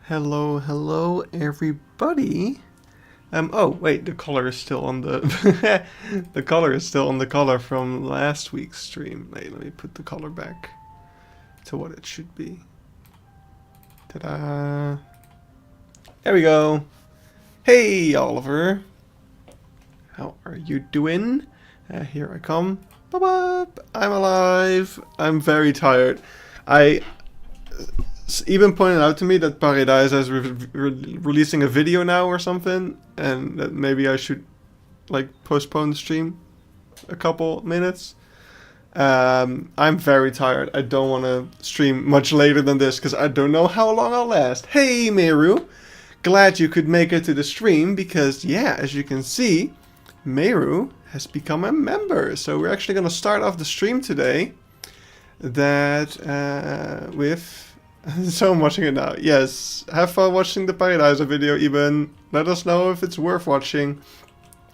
Hello, hello, everybody. Oh wait, the color is still on the the color is still on the color from last week's stream. Wait, let me put the color back to what it should be. Ta-da! There we go. Hey, Oliver. How are you doing? Here I come. Bop. I'm alive. I'm very tired. I even pointed out to me that Paradise is releasing a video now or something, and that maybe I should like postpone the stream a couple minutes. I'm very tired. I don't want to stream much later than this because I don't know how long I'll last. Hey, Meru. Glad you could make it to the stream because, yeah, as you can see, Meru has become a member. So we're actually going to start off the stream today with... So I'm watching it now. Yes, have fun watching the Paradise video, even. Let us know if it's worth watching.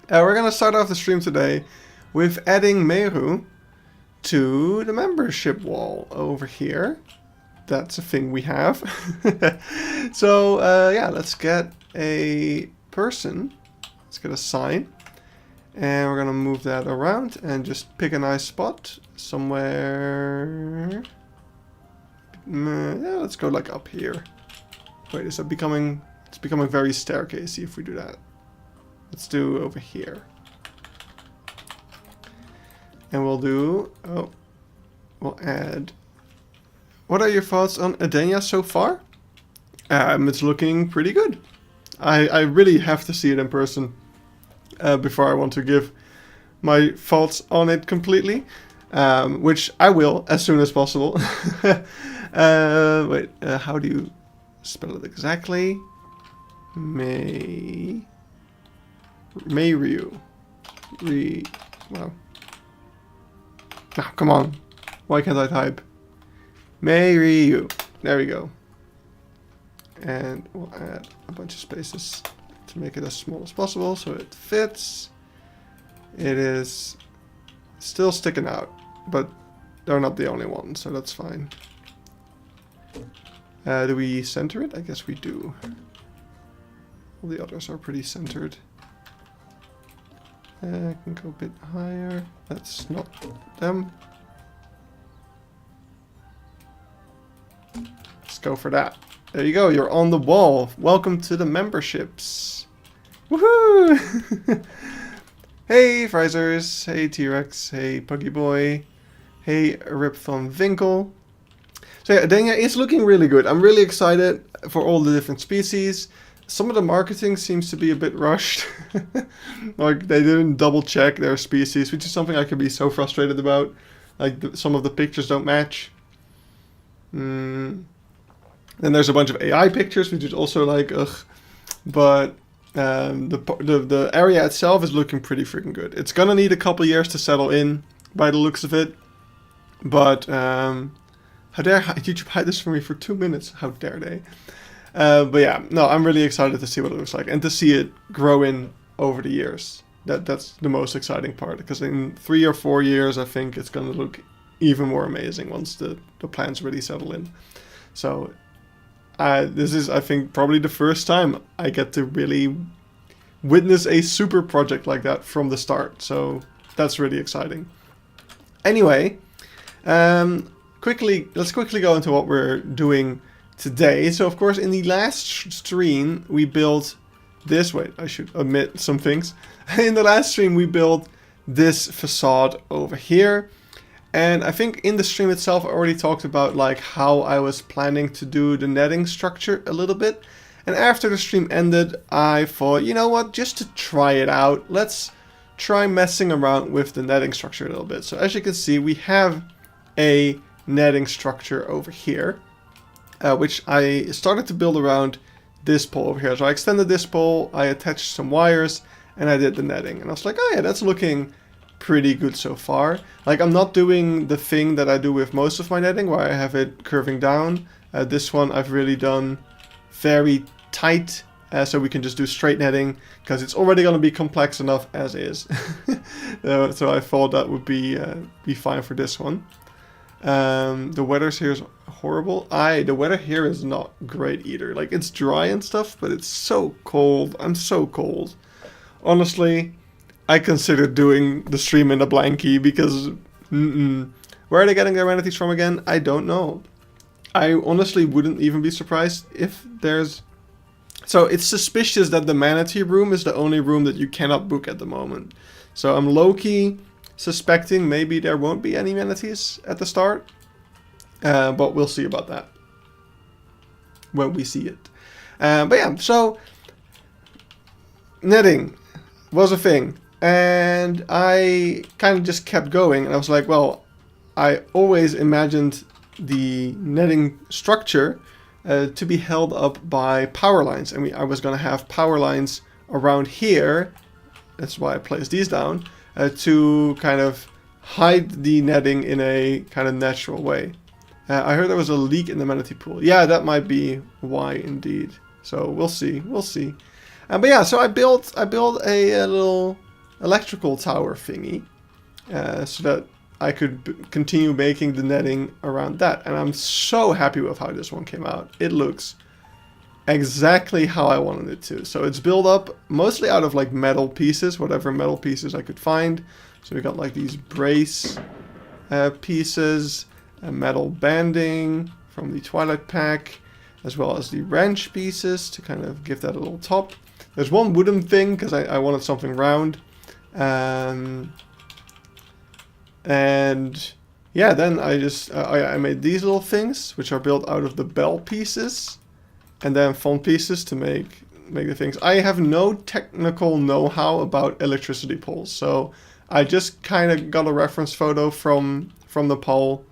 We're going to start off the stream today with adding Meru to the membership wall over here. That's a thing we have. So, yeah, let's get a person. Let's get a sign. And we're going to move that around and just pick a nice spot somewhere. Yeah, let's go like up here. Wait, is that becoming... It's becoming very staircasey if we do that. Let's do over here. And we'll do... Oh, we'll add... What are your thoughts on Adena so far? It's looking pretty good. I really have to see it in person before I want to give my thoughts on it completely. Which I will as soon as possible. Wait, how do you spell it exactly? Mayru. Wow. Now, come on. Why can't I type? Mayru. There we go. And we'll add a bunch of spaces to make it as small as possible so it fits. It is still sticking out, but they're not the only one, so that's fine. Do we center it? I guess we do. All the others are pretty centered. I can go a bit higher. That's not them. Let's go for that. There you go, you're on the wall. Welcome to the memberships. Woohoo! Hey, Frizers. Hey, T-Rex. Hey, Puggy Boy. Hey, Rip von Winkle. So yeah, Adena is looking really good. I'm really excited for all the different species. Some of the marketing seems to be a bit rushed. Like, they didn't double check their species, which is something I can be so frustrated about. Like, some of the pictures don't match. Then there's a bunch of AI pictures, which is also like, ugh. But the area itself is looking pretty freaking good. It's gonna need a couple years to settle in, by the looks of it. But how dare YouTube hide this from me for 2 minutes? How dare they? But yeah, no, I'm really excited to see what it looks like and to see it grow in over the years. That's the most exciting part, because in 3 or 4 years, I think it's gonna look even more amazing once the plants really settle in. So this is, I think, probably the first time I get to really witness a super project like that from the start. So that's really exciting. Anyway, let's quickly go into what we're doing today. So of course, in the last stream, we built this. Wait, I should omit some things. In the last stream, we built this facade over here. And I think in the stream itself, I already talked about like how I was planning to do the netting structure a little bit. And after the stream ended, I thought, you know what, just to try it out, let's try messing around with the netting structure a little bit. So as you can see, we have a netting structure over here, which I started to build around this pole over here. So I extended this pole, I attached some wires, and I did the netting. And I was like, oh yeah, that's looking pretty good so far. Like, I'm not doing the thing that I do with most of my netting, where I have it curving down. This one I've really done very tight, so we can just do straight netting, because it's already going to be complex enough as is. So I thought that would be fine for this one. The weather here is horrible. The weather here is not great either. Like, it's dry and stuff, but it's so cold. I'm so cold. Honestly, I considered doing the stream in a blankie because where are they getting their manatees from again? I don't know. I honestly wouldn't even be surprised if there's... So it's suspicious that the manatee room is the only room that you cannot book at the moment. So I'm low-key suspecting maybe there won't be any manatees at the start. But we'll see about that when we see it. But yeah, so netting was a thing. And I kind of just kept going. And I was like, well, I always imagined the netting structure to be held up by power lines. And I was going to have power lines around here. That's why I placed these down. To kind of hide the netting in a kind of natural way. I heard there was a leak in the manatee pool. Yeah, that might be why indeed. So we'll see. We'll see. But yeah, so I built a little electrical tower thingy. So that I could continue making the netting around that. And I'm so happy with how this one came out. It looks exactly how I wanted it to. So it's built up mostly out of like metal pieces, whatever metal pieces I could find. So we got like these brace pieces, metal banding from the Twilight pack, as well as the wrench pieces to kind of give that a little top. There's one wooden thing because I wanted something round. And yeah, then I just I made these little things which are built out of the bell pieces and then foam pieces to make the things. I have no technical know-how about electricity poles, so I just kind of got a reference photo from the pole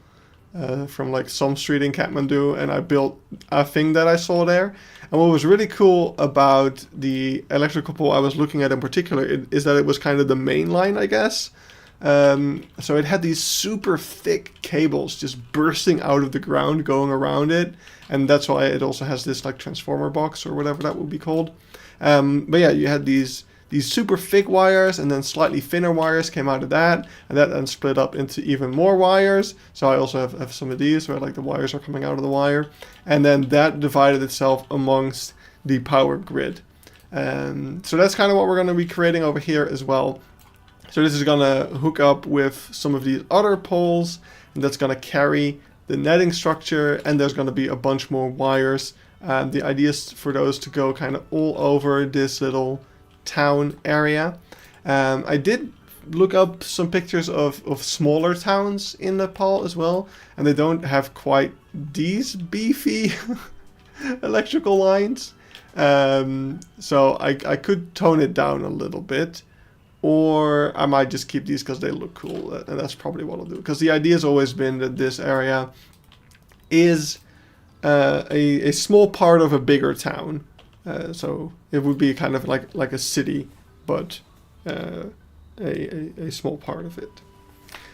from like some street in Kathmandu, and I built a thing that I saw there. And what was really cool about the electrical pole I was looking at in particular is that it was kind of the main line, I guess. So it had these super thick cables just bursting out of the ground going around it, and that's why it also has this like transformer box or whatever that would be called. But yeah, you had these super thick wires, and then slightly thinner wires came out of that, and that then split up into even more wires. So I also have some of these where like the wires are coming out of the wire, and then that divided itself amongst the power grid. So that's kind of what we're going to be creating over here as well. So this is going to hook up with some of these other poles, and that's going to carry the netting structure, and there's going to be a bunch more wires. The idea is for those to go kind of all over this little town area. I did look up some pictures of smaller towns in Nepal as well, and they don't have quite these beefy electrical lines. So I could tone it down a little bit. Or I might just keep these because they look cool, and that's probably what I'll do. Because the idea has always been that this area is a small part of a bigger town. So it would be kind of like a city, but a small part of it.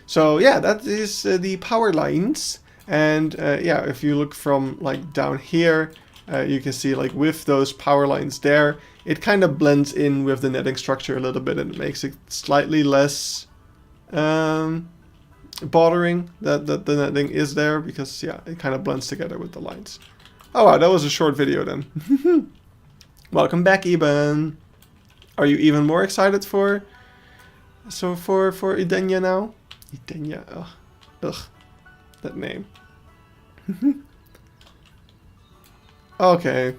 So yeah, that is the power lines. And yeah, if you look from like down here, you can see like with those power lines there, it kind of blends in with the netting structure a little bit, and it makes it slightly less bothering that the netting is there, because yeah, it kind of blends together with the lines. Oh wow, that was a short video then. Welcome back, Eben. Are you even more excited for Adena now? Adena, ugh, that name. Okay,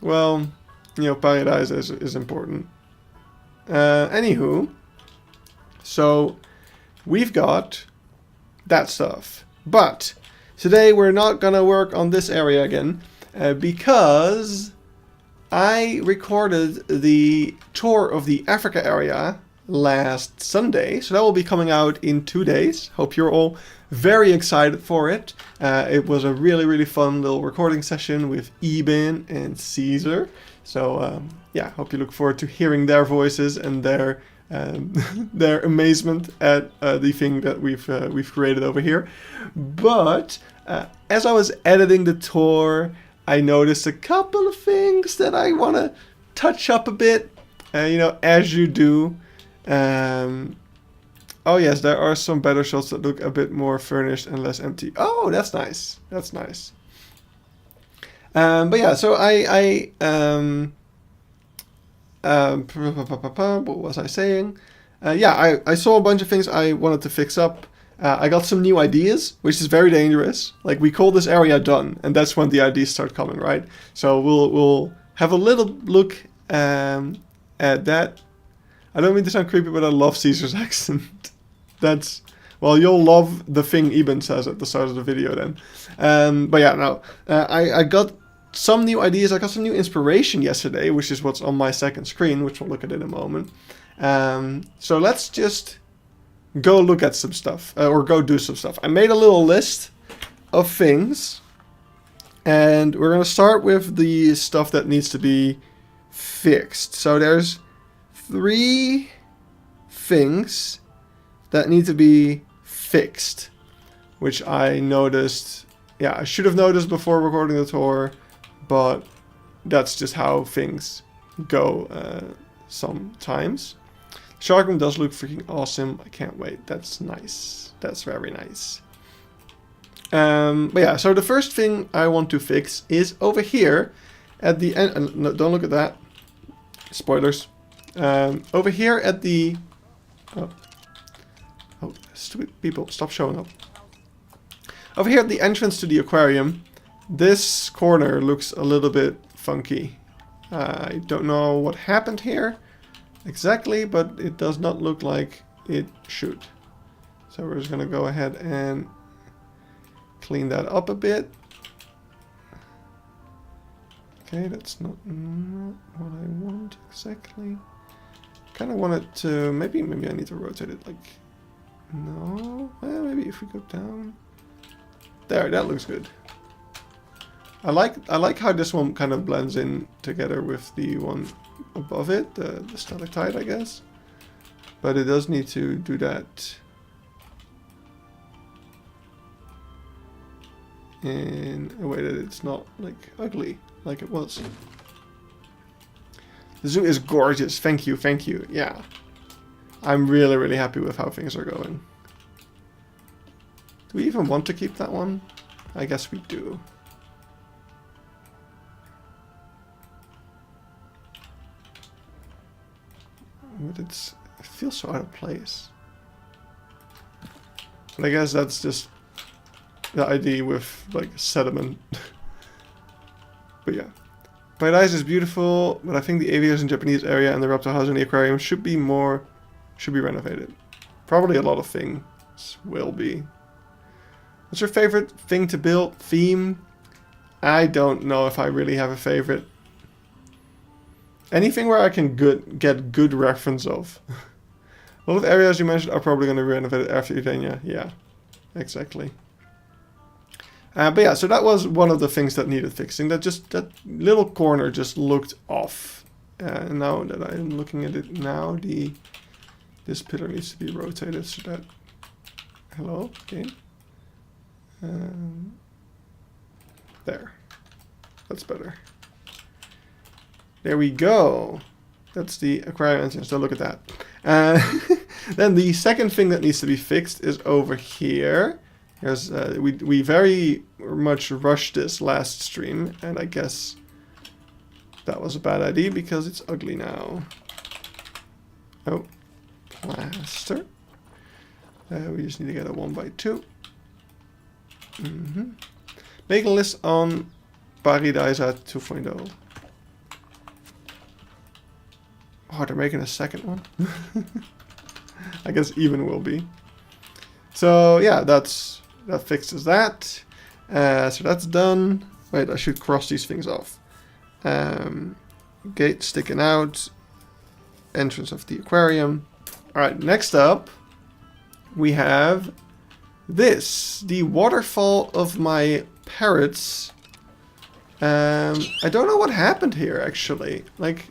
well, you know, paradise is important. Anywho, so we've got that stuff. But today we're not gonna work on this area again because I recorded the tour of the Africa area last Sunday. So that will be coming out in 2 days. Hope you're all very excited for it. It was a really fun little recording session with Eben and Caesar. So yeah, hope you look forward to hearing their voices and their amazement at the thing that we've created over here. But as I was editing the tour, I noticed a couple of things that I want to touch up a bit. You know, as you do. Oh yes, there are some better shots that look a bit more furnished and less empty. Oh, that's nice. That's nice. But yeah, so what was I saying? Yeah, I saw a bunch of things I wanted to fix up. I got some new ideas, which is very dangerous. Like, we call this area done, and that's when the ideas start coming, right? So we'll have a little look at that. I don't mean to sound creepy, but I love Caesar's accent. That's, well, you'll love the thing Eben says at the start of the video then. But yeah, no, I got some new ideas. I got some new inspiration yesterday, which is what's on my second screen, which we'll look at in a moment. So let's just go look at some stuff, or go do some stuff. I made a little list of things, and we're gonna start with the stuff that needs to be fixed. So there's 3 things that need to be fixed, which I noticed. Yeah, I should have noticed before recording the tour, but that's just how things go sometimes. Shark room does look freaking awesome. I can't wait. That's nice. That's very nice. But yeah, so the first thing I want to fix is over here at the end. No, don't look at that. Spoilers. Over here at the... Oh, stupid people, stop showing up. Over here at the entrance to the aquarium, this corner looks a little bit funky. I don't know what happened here exactly, but it does not look like it should. So we're just gonna go ahead and clean that up a bit. Okay, that's not what I want exactly. Kind of want it to, maybe I need to rotate it like, no, well, maybe if we go down. There, that looks good. I like how this one kind of blends in together with the one above it, the stalactite, I guess. But it does need to do that in a way that it's not like ugly like it was. The zoo is gorgeous. Thank you, thank you. Yeah. I'm really, really happy with how things are going. Do we even want to keep that one? I guess we do. But it feels so out of place. But I guess that's just the idea with like sediment. But yeah. Paradise is beautiful, but I think the avios in Japanese area and the reptile house in the aquarium should be renovated. Probably a lot of things will be. What's your favorite thing to build? Theme? I don't know if I really have a favorite. Anything where I can get good reference of. A lot of areas you mentioned are probably going to be renovated after Adena. Yeah, exactly. But yeah, so that was one of the things that needed fixing. That little corner just looked off. Now that I'm looking at it now, this pillar needs to be rotated so that... Hello, game. There. That's better. There we go. That's the aquarium entrance. So look at that. Then the second thing that needs to be fixed is over here. Here's, we very much rushed this last stream, and I guess that was a bad idea because it's ugly now. Oh, plaster. We just need to get a 1x2. Make a list on Paradisa 2.0. Oh, they're making a second one. I guess even will be. So yeah, that fixes that. So that's done. Wait, I should cross these things off. Gate sticking out. Entrance of the aquarium. Alright, next up we have this. The waterfall of my parrots. I don't know what happened here actually. Like,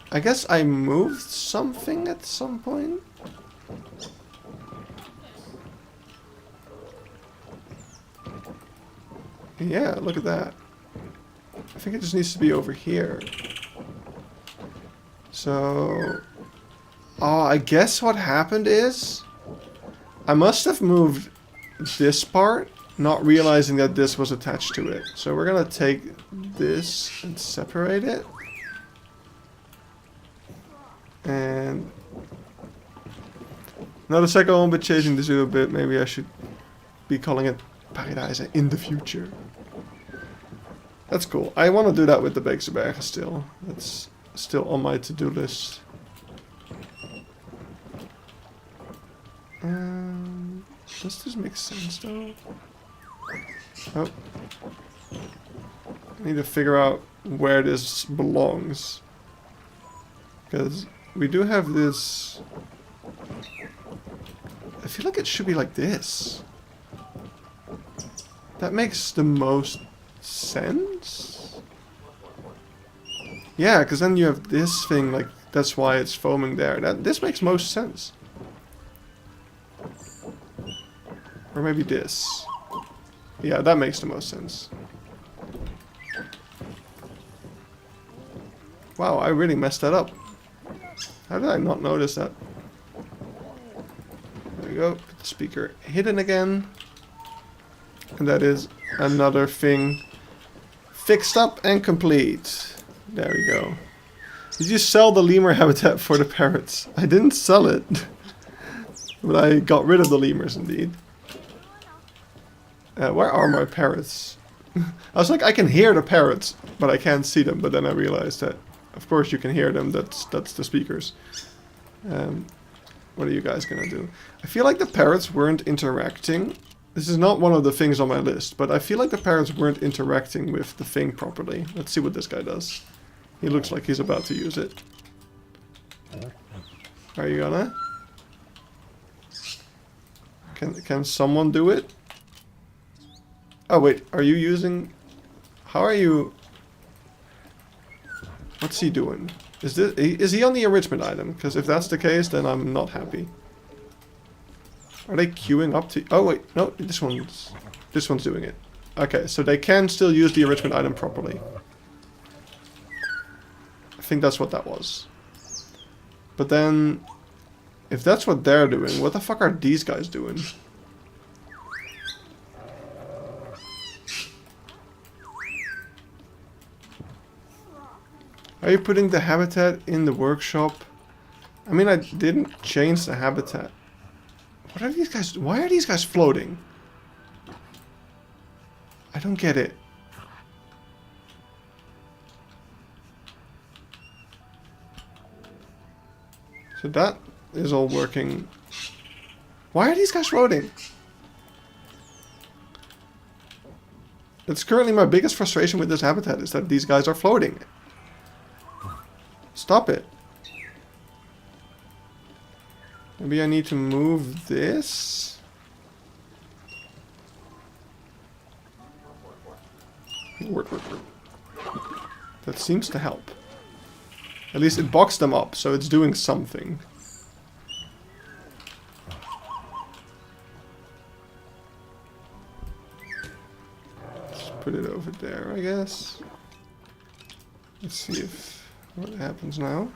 I guess I moved something at some point. Yeah, look at that. I think it just needs to be over here. So Oh, I guess what happened is I must have moved this part, not realizing that this was attached to it. So we're gonna take this and separate it. And now the second one, but changing the zoo a bit. Maybe I should be calling it Paradise in the future. That's cool. I want to do that with the Beeksebergen still. That's still on my to-do list. Does this make sense though? Oh. I need to figure out where this belongs. Because we do have this... I feel like it should be like this. That makes the most sense? Yeah, because then you have this thing, like, that's why it's foaming there. This makes most sense. Or maybe this. Yeah, that makes the most sense. Wow, I really messed that up. How did I not notice that? There we go. Put the speaker hidden again. And that is another thing fixed up and complete. There we go. Did you sell the lemur habitat for the parrots? I didn't sell it. But I got rid of the lemurs indeed. Where are my parrots? I was like, I can hear the parrots, but I can't see them. But then I realized that, of course, you can hear them. That's the speakers. What are you guys gonna do? I feel like the parrots weren't interacting. This is not one of the things on my list, but I feel like the parrots weren't interacting with the thing properly. Let's see what this guy does. He looks like he's about to use it. Are you gonna? Can someone do it? Oh wait, are you using... How are you... What's he doing? Is he on the enrichment item? Because if that's the case, then I'm not happy. Are they queuing up to... Oh wait, no, this one's doing it. Okay, so they can still use the enrichment item properly. I think that's what that was. But then, if that's what they're doing, what the fuck are these guys doing? Are you putting the habitat in the workshop? I mean, I didn't change the habitat. What are these guys? Why are these guys floating? I don't get it. So that is all working. Why are these guys floating? It's currently my biggest frustration with this habitat is that these guys are floating. Stop it. Maybe I need to move this. That seems to help. At least it boxed them up, so it's doing something. Let's put it over there, I guess. Let's see if what happens now.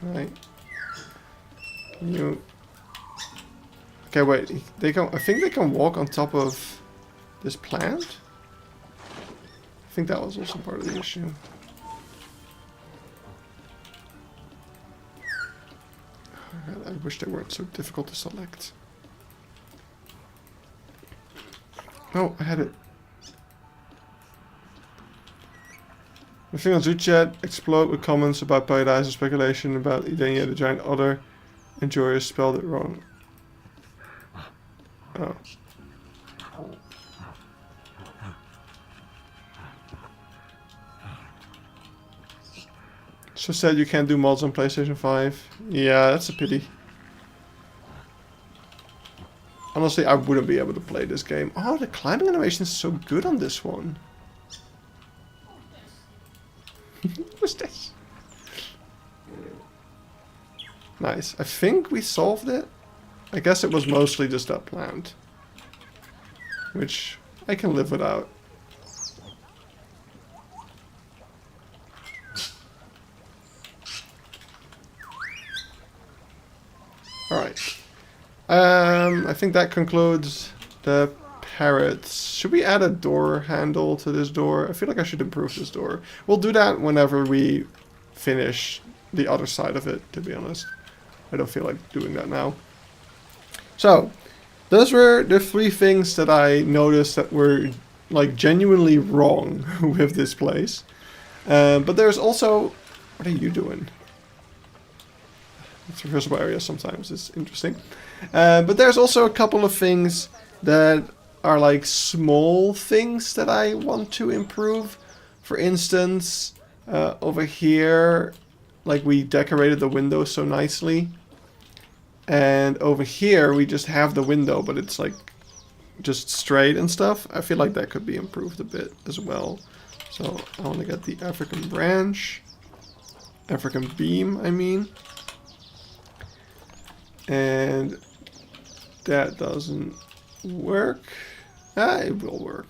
Can you... Okay, wait. They can. I think they can walk on top of this plant. I think that was also part of the issue. I wish they weren't so difficult to select. Oh, I had it. The thing on ZooChat explode with comments about Paradise and speculation about Adena the giant otter. Enjoyers spelled it wrong. Oh. So sad you can't do mods on PlayStation 5. Yeah, that's a pity. Honestly, I wouldn't be able to play this game. Oh, the climbing animation is so good on this one. What's this? Nice. I think we solved it. I guess it was mostly just that plant. Which I can live without. I think that concludes the parrots. Should we add a door handle to this door? I feel like I should improve this door. We'll do that whenever we finish the other side of it, to be honest. I don't feel like doing that now. So, those were the 3 things that I noticed that were like genuinely wrong with this place. But there's also... What are you doing? It's reversible area sometimes, it's interesting. But there's also a couple of things that are like small things that I want to improve. For instance, over here, like we decorated the window so nicely. And over here we just have the window, but it's like just straight and stuff. I feel like that could be improved a bit as well. So I want to get the African branch. African beam, I mean. And that doesn't work. It will work.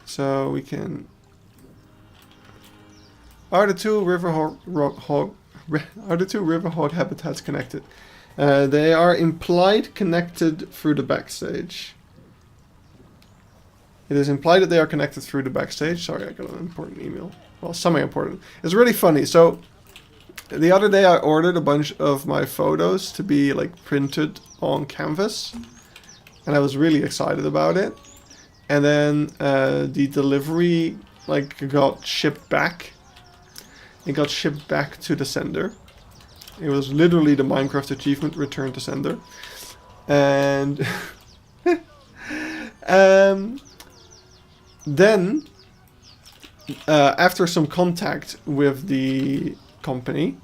So we can... Are the two river hog habitats connected? They are implied connected through the backstage. It is implied that they are connected through the backstage. Sorry, I got an important email. Well, semi-important. It's really funny. So, the other day I ordered a bunch of my photos to be like printed on canvas. And I was really excited about it. And then the delivery like got shipped back. It got shipped back to the sender. It was literally the Minecraft achievement, return to sender. And then after some contact with the company,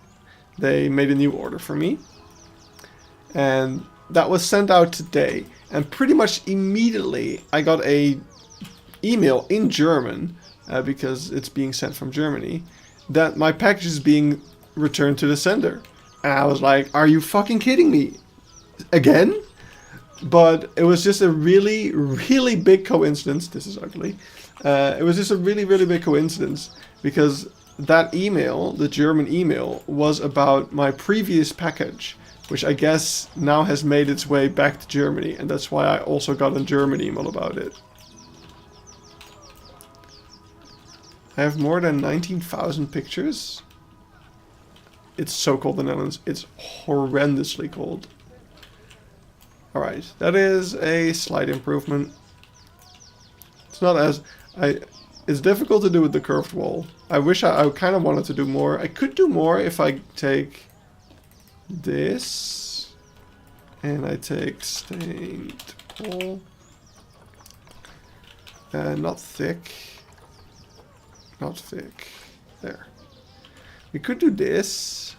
they made a new order for me. And that was sent out today. And pretty much immediately I got a email in German, because it's being sent from Germany, that my package is being returned to the sender. And I was like, are you fucking kidding me? Again? But it was just a really, really big coincidence. This is ugly. It was just a really, really big coincidence. Because that email, the German email, was about my previous package. Which I guess now has made its way back to Germany. And that's why I also got a German email about it. I have more than 19,000 pictures. It's so cold in the Netherlands. It's horrendously cold. Alright, that is a slight improvement. It's not as... It's difficult to do with the curved wall. I wish I kind of wanted to do more. I could do more if I take this. And I take stained wool. Not thick. Not thick. There. We could do this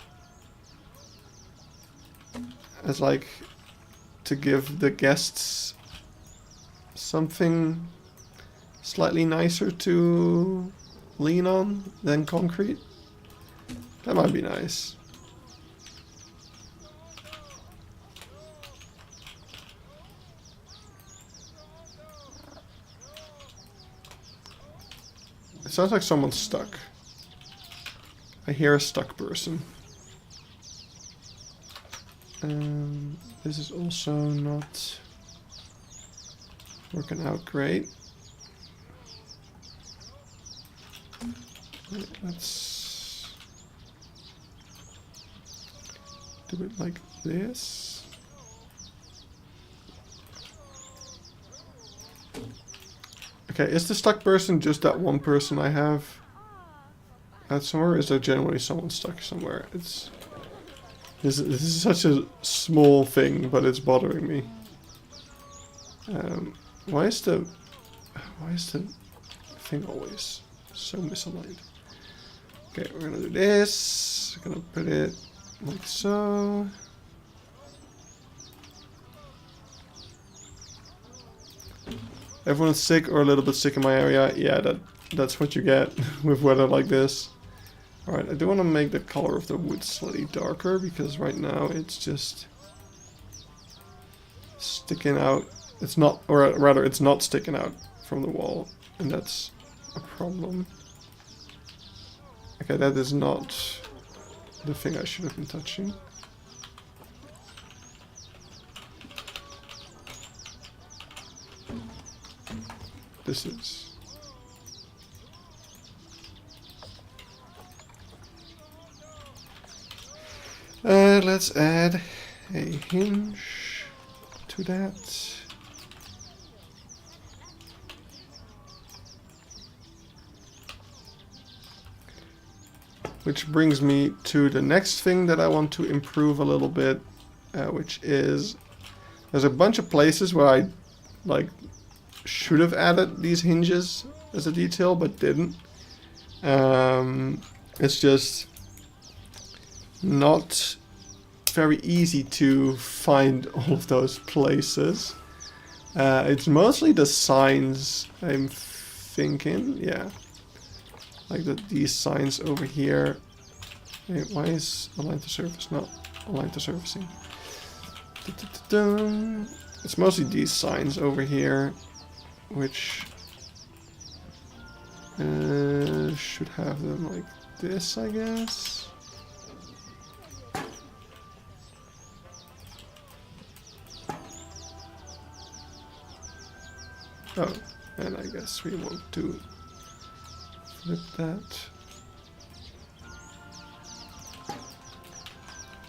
as like to give the guests something slightly nicer to lean on than concrete. That might be nice. It sounds like someone's stuck. I hear a stuck person. This is also not working out great. Let's do it like this. Okay, is the stuck person just that one person I have at somewhere? Or is there generally someone stuck somewhere? This is such a small thing, but it's bothering me. Why is the thing always so misaligned? Okay, we're gonna do this. We're gonna put it like so. Everyone's sick or a little bit sick in my area. Yeah, that's what you get with weather like this. Alright, I do want to make the color of the wood slightly darker, because right now it's just sticking out. It's not, or rather it's not sticking out from the wall, and that's a problem. Okay, that is not the thing I should have been touching. this is. Let's add a hinge to that. Which brings me to the next thing that I want to improve a little bit, which is there's a bunch of places where I like should have added these hinges as a detail but didn't. It's just not very easy to find all of those places. It's mostly the signs, I'm thinking. Yeah, like these signs over here. Wait, why is align to surface not align to surfacing? It's mostly these signs over here, which should have them like this, I guess. Oh, and I guess we want to flip that.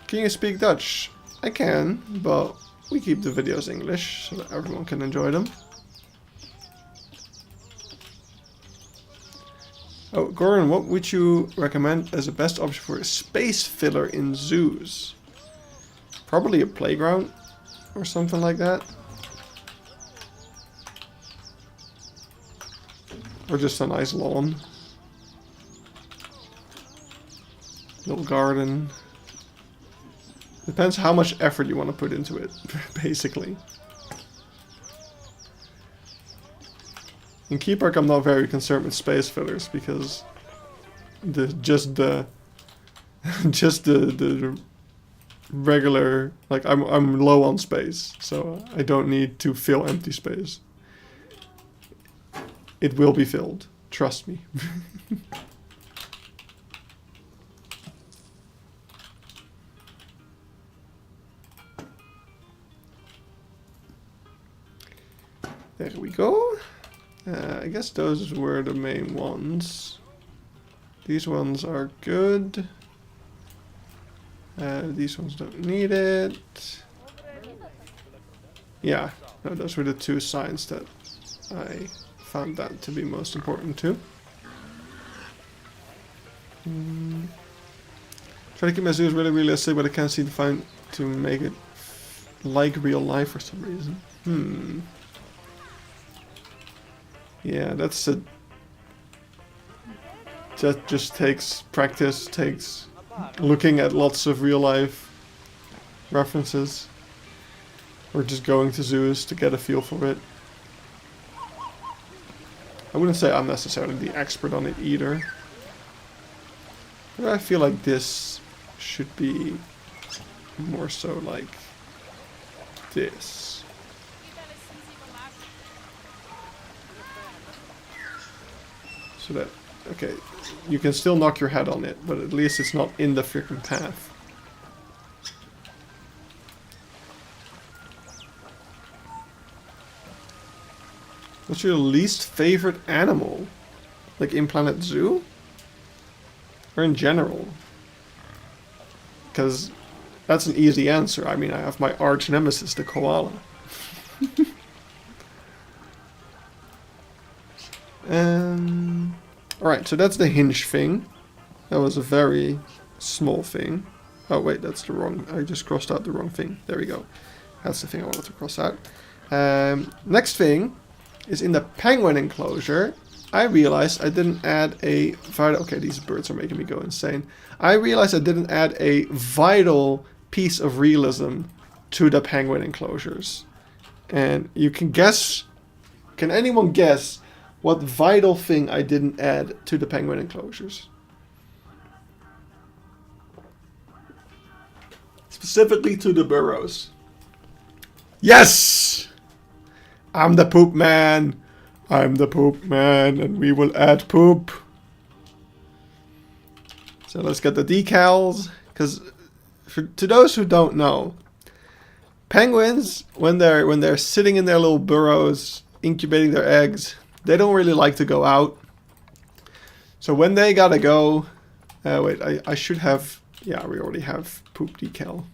Can you speak Dutch? I can, but we keep the videos English so that everyone can enjoy them. Oh, Goran, what would you recommend as the best option for a space filler in zoos? Probably a playground or something like that. Or just a nice lawn. Little garden. Depends how much effort you want to put into it, basically. In Keypark I'm not very concerned with space fillers because just the regular, like I'm low on space, so I don't need to fill empty space. It will be filled, trust me. There we go. I guess those were the main ones. These ones are good. These ones don't need it. Yeah, no, those were the two signs that I found that to be most important too. Try to keep my zoos really realistic, but I can't seem to find to make it like real life for some reason. Yeah, that just takes practice, takes looking at lots of real life references, or just going to zoos to get a feel for it. I wouldn't say I'm necessarily the expert on it either. But I feel like this should be more so like this. So that, okay, you can still knock your head on it, but at least it's not in the freaking path. What's your least favorite animal? Like in Planet Zoo? Or in general? Because that's an easy answer. I mean, I have my arch nemesis, the koala. Alright, so that's the hinge thing. That was a very small thing. Oh wait, that's the wrong... I just crossed out the wrong thing. There we go. That's the thing I wanted to cross out. Next thing is in the penguin enclosure. I realized I didn't add a vital... Okay, these birds are making me go insane. I realized I didn't add a vital piece of realism to the penguin enclosures. And you can guess... Can anyone guess what vital thing I didn't add to the penguin enclosures? Specifically to the burrows. Yes! I'm the poop man. I'm the poop man, and we will add poop. So let's get the decals, because to those who don't know, penguins, when they're sitting in their little burrows, incubating their eggs, They don't really like to go out. So when they gotta go... wait, I should have... Yeah, we already have poop decal.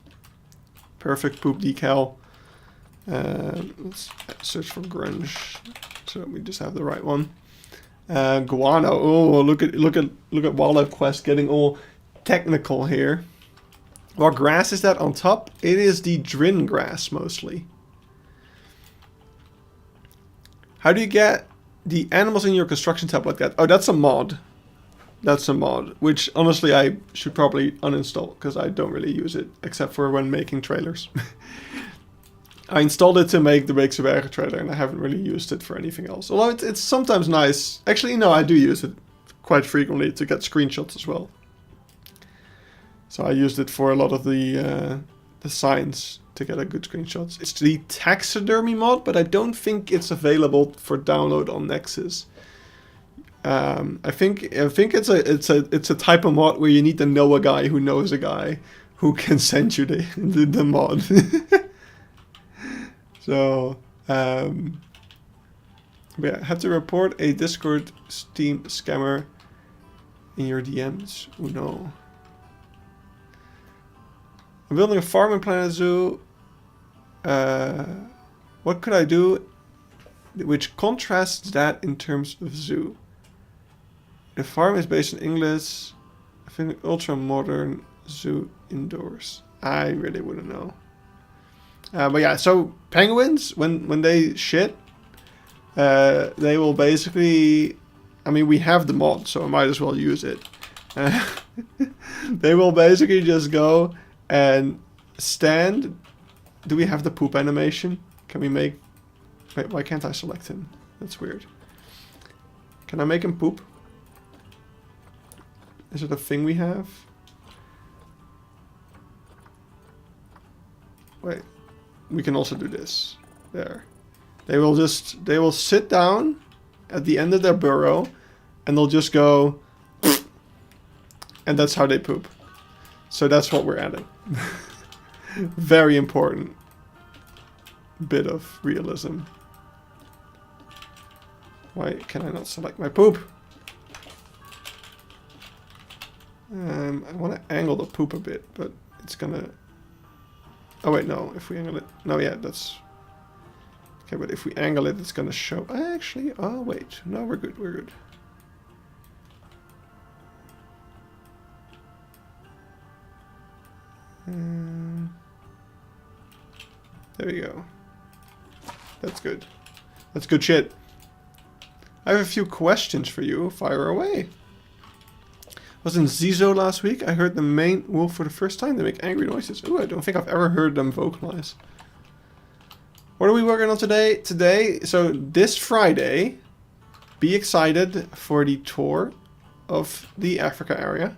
Perfect poop decal. Let's search for Grunge, so we just have the right one. Guano. Oh, look at Wildlife Quest getting all technical here. What grass is that on top? It is the Drin grass mostly. How do you get the animals in your construction tab like that? Oh, that's a mod. That's a mod, which honestly I should probably uninstall because I don't really use it except for when making trailers. I installed it to make the Beekse Bergen trailer and I haven't really used it for anything else. Although it's sometimes nice. Actually, no, I do use it quite frequently to get screenshots as well. So I used it for a lot of the signs to get a good screenshots. It's the taxidermy mod, but I don't think it's available for download on Nexus. I think it's a type of mod where you need to know a guy who knows a guy who can send you the mod. So yeah, I had to report a Discord Steam scammer in your DMs. Oh no. I'm building a farm in Planet Zoo. What could I do which contrasts that in terms of zoo? The farm is based in English. I think ultra modern zoo indoors. I really wouldn't know. But yeah, so penguins, when they shit, they will basically... I mean, we have the mod, so I might as well use it. They will basically just go and stand. Do we have the poop animation? Can we make... Wait, why can't I select him? That's weird. Can I make him poop? Is it a thing we have? Wait. We can also do this. There. They will sit down at the end of their burrow and they'll just go and that's how they poop. So that's what we're adding. Very important bit of realism. Why can I not select my poop? I want to angle the poop a bit, but it's gonna... Oh wait, no, if we angle it... No, yeah, that's... Okay, but if we angle it, it's gonna show... Actually, oh wait, no, we're good, we're good. There we go. That's good. That's good shit. I have a few questions for you. Fire away. I was in Zizo last week. I heard the main wolf for the first time. They make angry noises. Ooh, I don't think I've ever heard them vocalize. What are we working on today? So this Friday, be excited for the tour of the Africa area.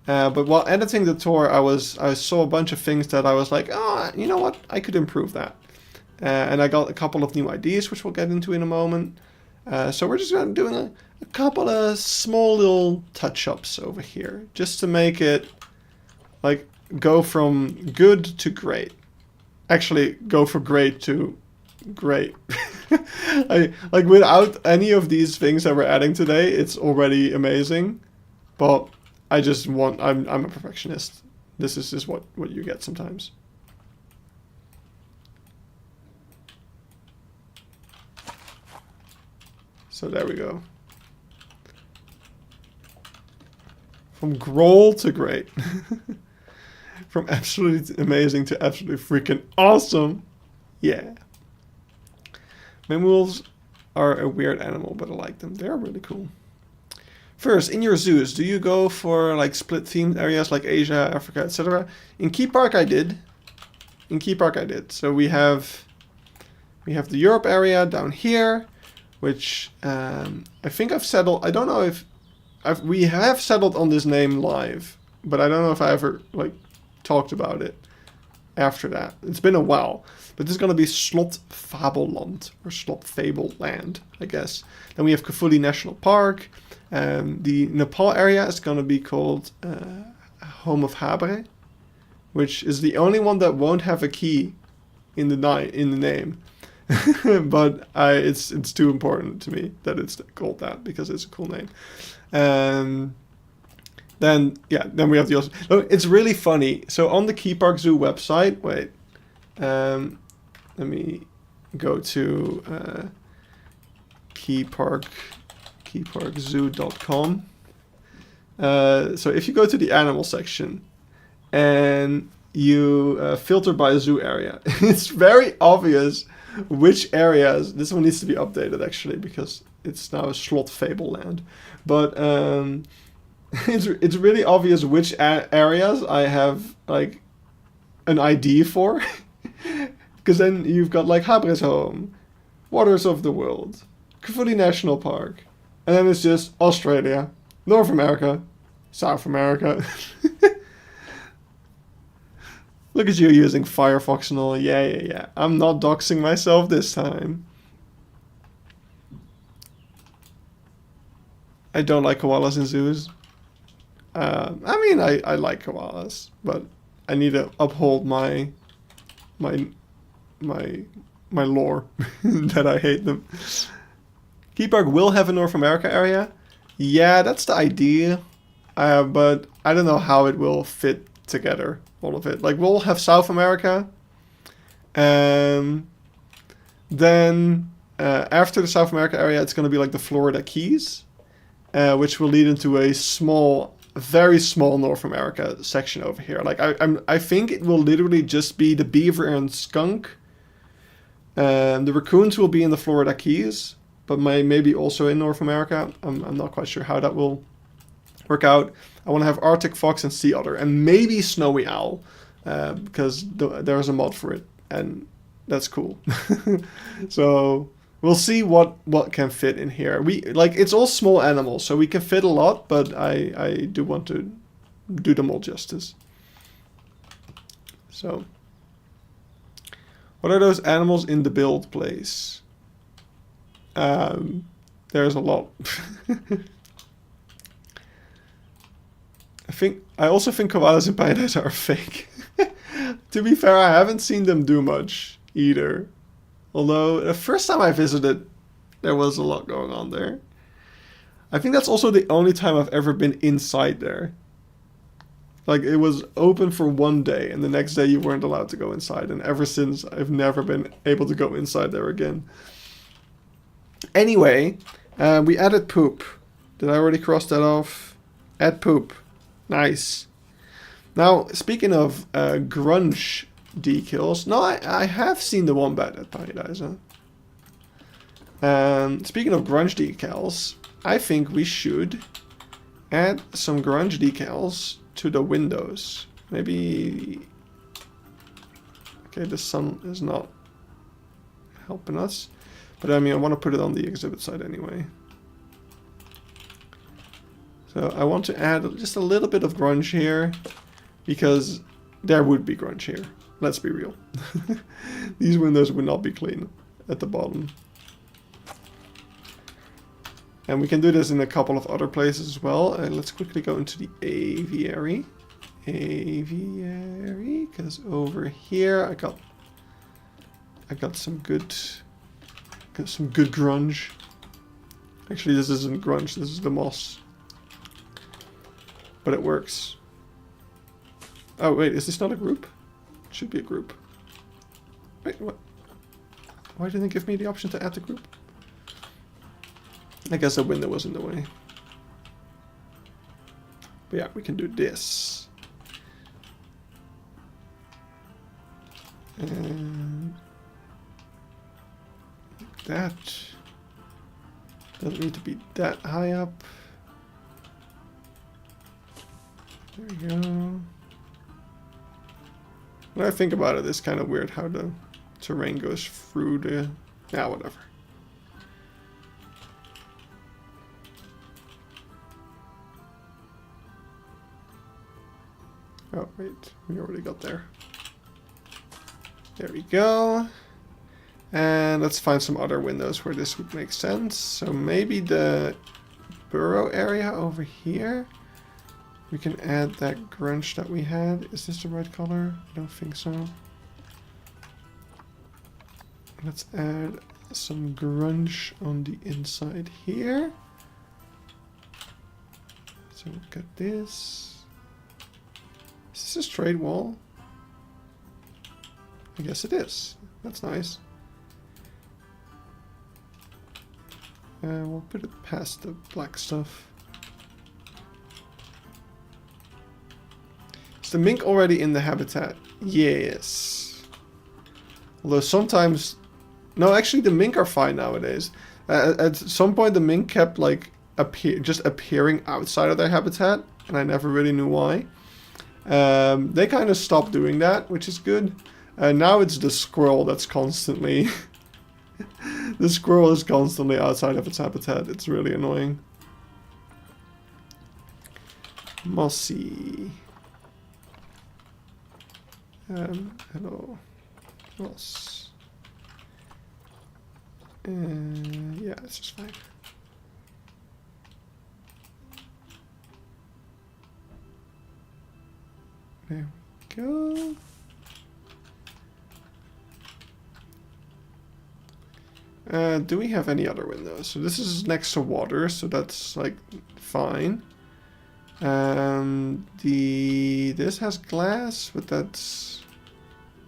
But while editing the tour, I saw a bunch of things that I was like, oh, you know what? I could improve that. And I got a couple of new ideas, which we'll get into in a moment. So we're just doing a couple of small little touch-ups over here, just to make it like go from good to great. Actually, go from great to great. Like without any of these things that we're adding today, it's already amazing. But I just want, I'm a perfectionist. This is just what you get sometimes. So there we go. From growl to great. From absolutely amazing to absolutely freaking awesome. Yeah. Mammals are a weird animal, but I like them. They're really cool. First, in your zoos, do you go for like split themed areas like Asia, Africa, etc.? In Keypark I did. So we have the Europe area down here, which I think I've settled. I don't know if we have settled on this name live, but I don't know if I ever like talked about it after that. It's been a while, but this is going to be Slot Fabelland or Slot Fableland, I guess. Then we have Kufuli National Park. The Nepal area is going to be called Home of Habre, which is the only one that won't have a key in the name. but it's too important to me that it's called that because it's a cool name. Then we have the also. Oh, it's really funny. So on the Keypark Zoo website, wait, let me go to keyparkzoo.com. So if you go to the animal section and you filter by zoo area, it's very obvious which areas. This one needs to be updated actually because it's now a slot fable land, but it's really obvious which areas I have like an ID for, because then you've got like Habre's Home, Waters of the World, Kufuli National Park, and then it's just Australia, North America, South America. Look at you using Firefox and all. Yeah. I'm not doxing myself this time. I don't like koalas in zoos. I mean, I like koalas, but I need to uphold my lore that I hate them. Keypark will have a North America area. Yeah, that's the idea. But I don't know how it will fit together, all of it. Like, we'll have South America. Then after the South America area, it's going to be like the Florida Keys, which will lead into a very small North America section over here. Like I think it will literally just be the beaver and skunk. The raccoons will be in the Florida Keys, but maybe also in North America. I'm not quite sure how that will work out. I want to have Arctic fox and sea otter, and maybe snowy owl, because there's a mod for it, and that's cool. So we'll see what can fit in here. It's all small animals, so we can fit a lot, but I do want to do them all justice. So, what are those animals in the build place? There's a lot. I also think koalas and pandas are fake. To be fair, I haven't seen them do much either. Although, the first time I visited, there was a lot going on there. I think that's also the only time I've ever been inside there. Like, it was open for one day, and the next day you weren't allowed to go inside. And ever since, I've never been able to go inside there again. Anyway, we added poop. Did I already cross that off? Add poop. Nice. Now, speaking of grunge decals. No, I have seen the wombat at Paradise. Speaking of grunge decals, I think we should add some grunge decals to the windows. Maybe... Okay, the sun is not helping us. But I mean, I want to put it on the exhibit side anyway. So I want to add just a little bit of grunge here, because there would be grunge here. Let's be real. These windows would not be clean at the bottom. And we can do this in a couple of other places as well. And let's quickly go into the aviary. Aviary, because over here I got some good grunge. Actually, this isn't grunge, this is the moss. But it works. Oh wait, is this not a group? It should be a group. Wait, what? Why didn't it give me the option to add the group? I guess the window was in the way. But yeah, we can do this. And that doesn't need to be that high up. There we go. When I think about it, it's kind of weird how the terrain goes through the... Yeah, whatever. Oh, wait. We already got there. There we go. And let's find some other windows where this would make sense. So maybe the burrow area over here. We can add that grunge that we had. Is this the right color? I don't think so. Let's add some grunge on the inside here. So we've got this. Is this a straight wall? I guess it is. That's nice. We'll put it past the black stuff. Is the mink already in the habitat? Yes. Although sometimes... No, actually the mink are fine nowadays. At some point the mink kept like just appearing outside of their habitat, and I never really knew why. They kind of stopped doing that, which is good. Now it's the squirrel that's constantly... The squirrel is constantly outside of its habitat. It's really annoying. Mossy. Hello. Moss. Yeah, it's just fine. There we go. Do we have any other windows? So this is next to water, so that's like fine. This has glass, but that's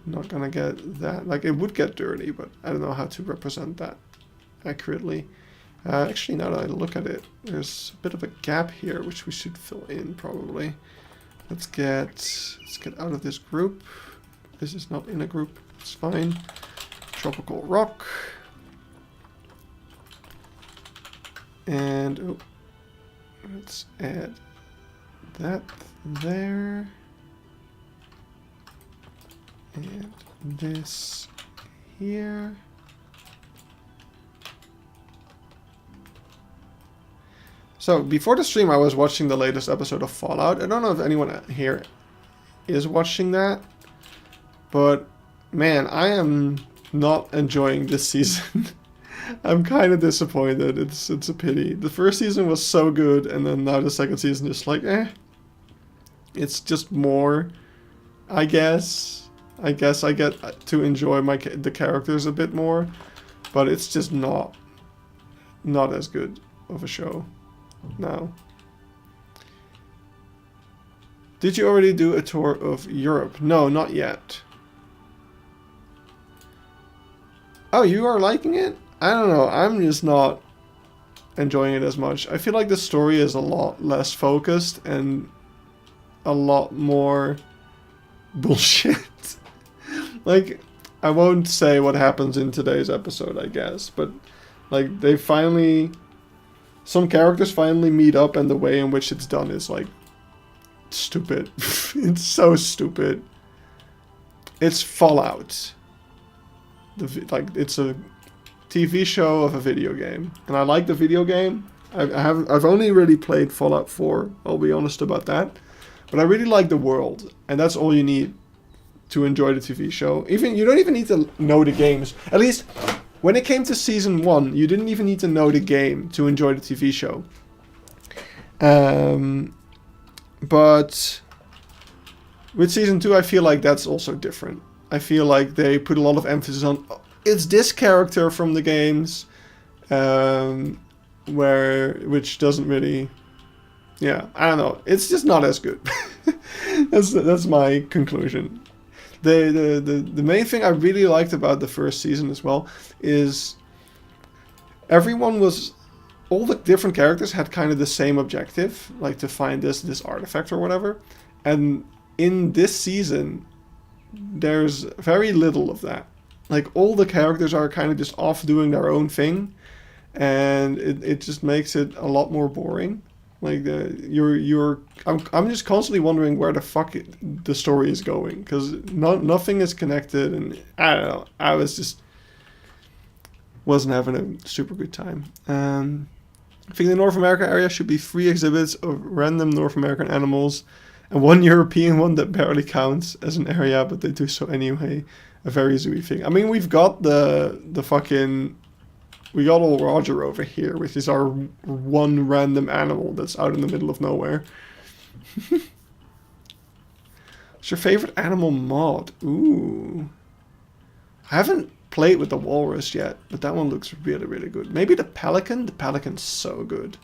not gonna get that. Like it would get dirty, but I don't know how to represent that accurately. Actually, now that I look at it, there's a bit of a gap here, which we should fill in probably. Let's get out of this group. This is not in a group. It's fine. Tropical rock. And oh, let's add that there. And this here. So before the stream I was watching the latest episode of Fallout. I don't know if anyone here is watching that, but man, I am not enjoying this season. I'm kind of disappointed. It's a pity. The first season was so good, and then now the second season is like, eh. It's just more, I guess I get to enjoy the characters a bit more, but it's just not as good of a show now. Did you already do a tour of Europe? No, not yet. Oh, you are liking it? I don't know, I'm just not enjoying it as much. I feel like the story is a lot less focused and a lot more bullshit. Like, I won't say what happens in today's episode, I guess, but like they finally... Some characters finally meet up, and the way in which it's done is like stupid. It's so stupid. It's Fallout. It's a TV show of a video game, and I like the video game. I've only really played Fallout 4. I'll be honest about that, but I really like the world, and that's all you need to enjoy the TV show. You don't even need to know the games. At least when it came to season 1, you didn't even need to know the game to enjoy the TV show. But with season 2, I feel like that's also different. I feel like they put a lot of emphasis on, it's this character from the games, which doesn't really, yeah, I don't know. It's just not as good. That's my conclusion. The main thing I really liked about the first season as well is all the different characters had kind of the same objective, like to find this artifact or whatever. And in this season, there's very little of that. Like all the characters are kind of just off doing their own thing, and it just makes it a lot more boring. Like I'm just constantly wondering where the fuck the story is going, because nothing is connected, and I don't know. I wasn't having a super good time. I think the North America area should be 3 exhibits of random North American animals, and 1 European one that barely counts as an area, but they do so anyway. A very zooey thing. I mean, we've got we got old Roger over here, which is our one random animal that's out in the middle of nowhere. What's your favorite animal mod? Ooh. I haven't played with the walrus yet, but that one looks really, really good. Maybe the pelican? The pelican's so good.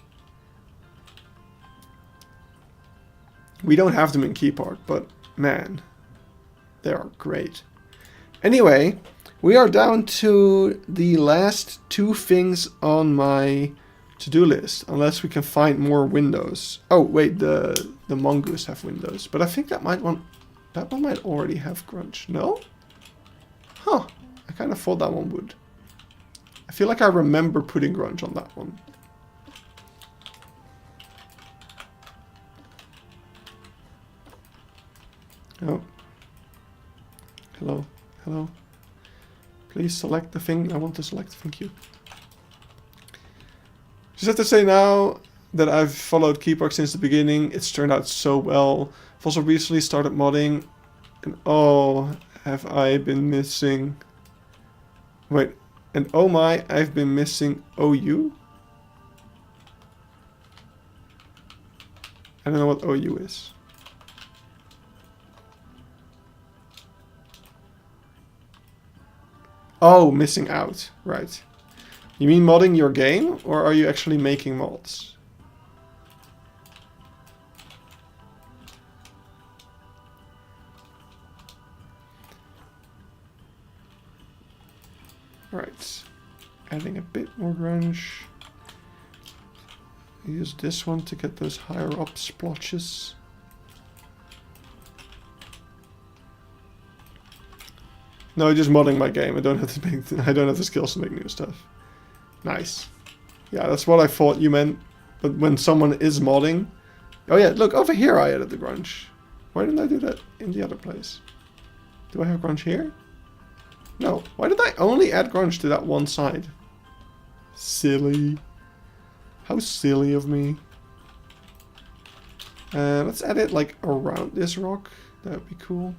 We don't have them in Keypark, but man, they are great. Anyway, we are down to the last 2 things on my to-do list, unless we can find more windows. Oh wait, the mongoose have windows, but I think that one might already have Grunge. No? Huh. I kind of thought that one would. I feel like I remember putting Grunge on that one. Oh. Hello. Hello. Please select the thing. I want to select. Thank you. Just have to say now that I've followed Keypark since the beginning, it's turned out so well. I've also recently started modding, and oh, have I been missing... Wait, and oh my, I've been missing OU? I don't know what OU is. Oh, missing out, right. You mean modding your game, or are you actually making mods? Alright, adding a bit more grunge. Use this one to get those higher up splotches. No, just modding my game. I don't have to make. I don't have the skills to make new stuff. Nice. Yeah, that's what I thought you meant. But when someone is modding... Oh yeah, look, over here I added the grunge. Why didn't I do that in the other place? Do I have grunge here? No. Why did I only add grunge to that one side? Silly. How silly of me. Let's add it like around this rock. That would be cool.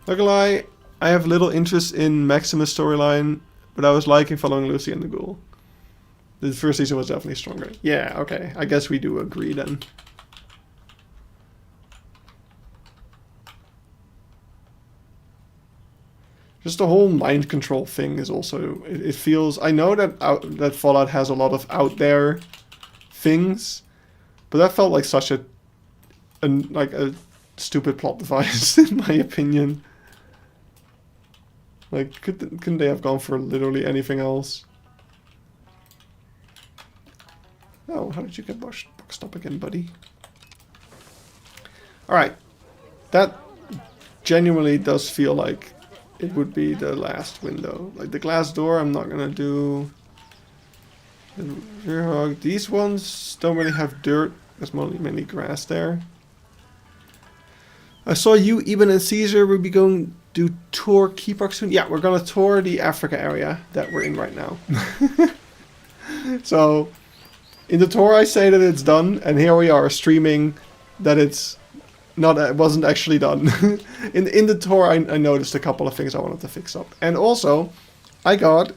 Not gonna lie, I have little interest in Maximus storyline, but I was liking following Lucy and the Ghoul. The first season was definitely stronger. Yeah, okay. I guess we do agree then. Just the whole mind control thing is also... It feels... I know that that Fallout has a lot of out there things, but that felt like such a stupid plot device, in my opinion. Like, couldn't they have gone for literally anything else? Oh, how did you get boxed up again, buddy? Alright. That genuinely does feel like it would be the last window. Like, the glass door, I'm not gonna do... These ones don't really have dirt. There's mainly grass there. I saw you, Eben, and Caesar will be going to tour Keypark soon. Yeah, we're going to tour the Africa area that we're in right now. So, in the tour I say that it's done, and here we are streaming that it's not. It wasn't actually done. in the tour I noticed a couple of things I wanted to fix up. And also, I got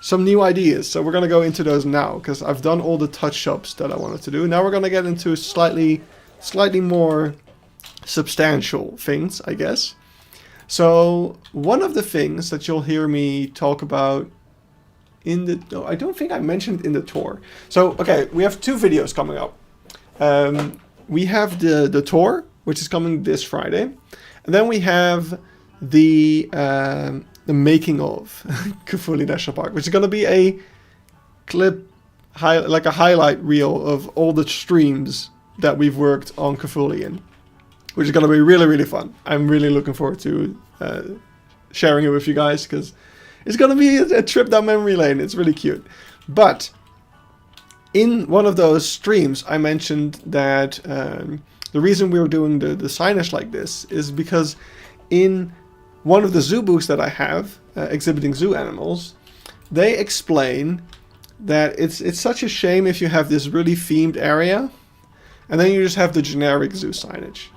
some new ideas. So we're going to go into those now, because I've done all the touch-ups that I wanted to do. Now we're going to get into slightly more... substantial things, I guess. So one of the things that you'll hear me talk about in the... No, I don't think I mentioned in the tour. So, okay, we have 2 videos coming up. We have the tour, which is coming this Friday. And then we have the making of Kufuli National Park, which is going to be a clip, like a highlight reel of all the streams that we've worked on Kufuli in. Which is going to be really, really fun. I'm really looking forward to sharing it with you guys, because it's going to be a trip down memory lane. It's really cute. But in one of those streams, I mentioned that the reason we were doing the signage like this is because in one of the zoo books that I have, exhibiting zoo animals, they explain that it's such a shame if you have this really themed area, and then you just have the generic zoo signage.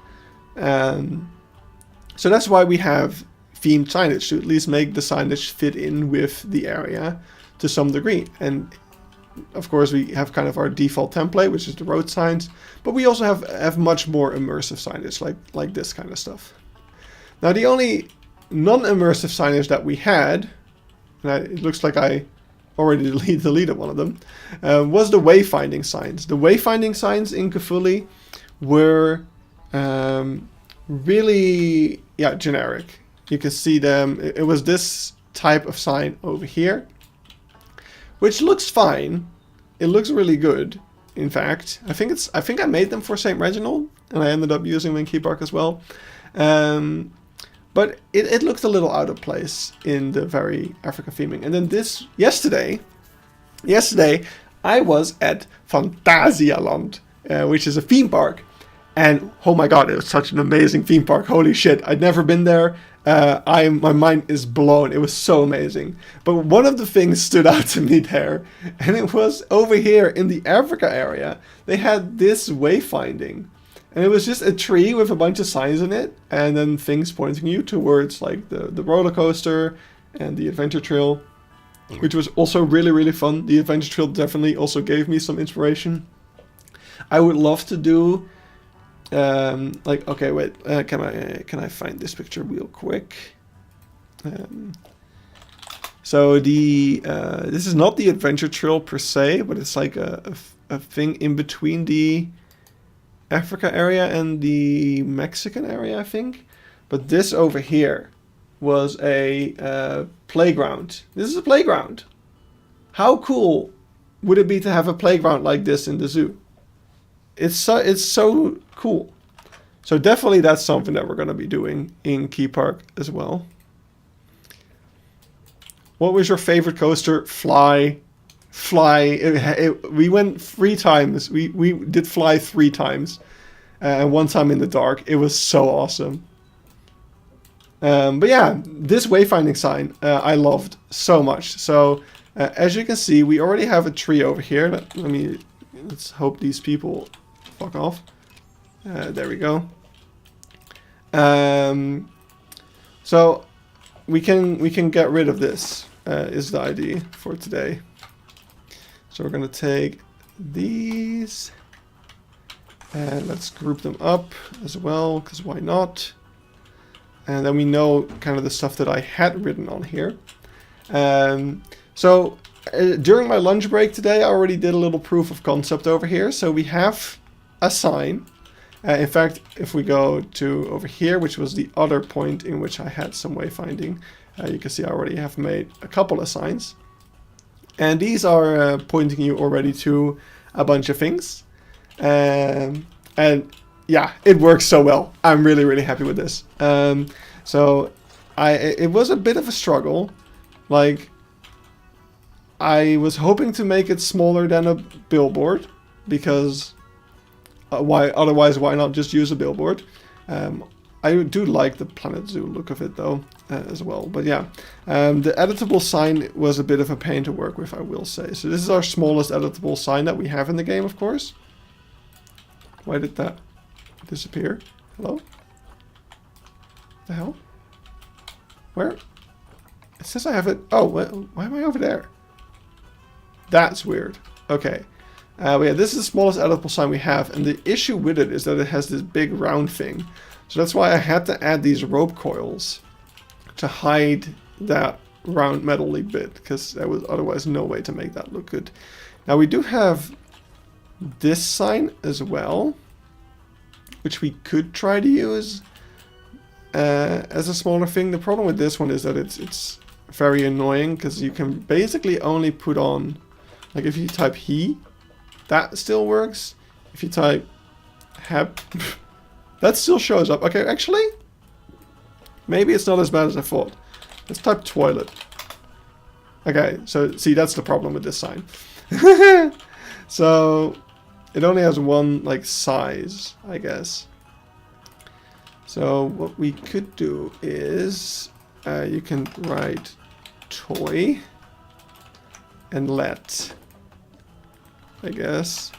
So that's why we have themed signage, to at least make the signage fit in with the area to some degree. And of course, we have kind of our default template, which is the road signs, but we also have much more immersive signage, like this kind of stuff. Now, the only non-immersive signage that we had, and it looks like I already deleted one of them, was the wayfinding signs. The wayfinding signs in Kufuli were really, yeah, generic. You can see them. It was this type of sign over here, which looks fine. It looks really good. In fact, I think I made them for St. Reginald, and I ended up using them in Keypark as well. But it looked a little out of place in the very African theming. And then yesterday I was at Phantasialand, which is a theme park. And oh my god, it was such an amazing theme park. Holy shit, I'd never been there. My mind is blown. It was so amazing. But one of the things stood out to me there, and it was over here in the Africa area. They had this wayfinding. And it was just a tree with a bunch of signs in it, and then things pointing you towards like the roller coaster and the adventure trail, which was also really, really fun. The adventure trail definitely also gave me some inspiration. I would love to do like, okay, wait, can I find this picture real quick? So this is not the adventure trail per se, but it's like a thing in between the Africa area and the Mexican area, I think. But this over here was a playground. This is a playground. How cool would it be to have a playground like this in the zoo? It's so cool. So definitely that's something that we're going to be doing in Keypark as well. What was your favorite coaster? Fly. We went 3 times. We did Fly 3 times, and 1 time in the dark. It was so awesome. But yeah, this wayfinding sign I loved so much. So as you can see, we already have a tree over here. Let's hope these people fuck off. There we go. So we can get rid of this. Is the idea for today. So we're going to take these and let's group them up as well, because why not? And then we know kind of the stuff that I had written on here. So during my lunch break today, I already did a little proof of concept over here. So we have a sign. In fact, if we go to over here, which was the other point in which I had some wayfinding, you can see I already have made a couple of signs. And these are pointing you already to a bunch of things. And yeah, it works so well. I'm really, really happy with this. So it was a bit of a struggle. Like, I was hoping to make it smaller than a billboard, because otherwise why not just use a billboard? I do like the Planet Zoo look of it though, as well. But yeah, the editable sign was a bit of a pain to work with, I will say. So this is our smallest editable sign that we have in the game, of course. Why did that disappear? Hello? The hell? Where? It says I have it. Oh, why am I over there? That's weird. Okay. But yeah, this is the smallest editable sign we have, and the issue with it is that it has this big round thing. So that's why I had to add these rope coils to hide that round metal-y bit, because there was otherwise no way to make that look good. Now we do have this sign as well, which we could try to use as a smaller thing. The problem with this one is that it's very annoying, because you can basically only put on, like if you type he, that still works. If you type heb, that still shows up. Okay, actually, maybe it's not as bad as I thought. Let's type toilet. Okay, so see, that's the problem with this sign. So it only has one like size, I guess. So what we could do is you can write toy and let, I guess.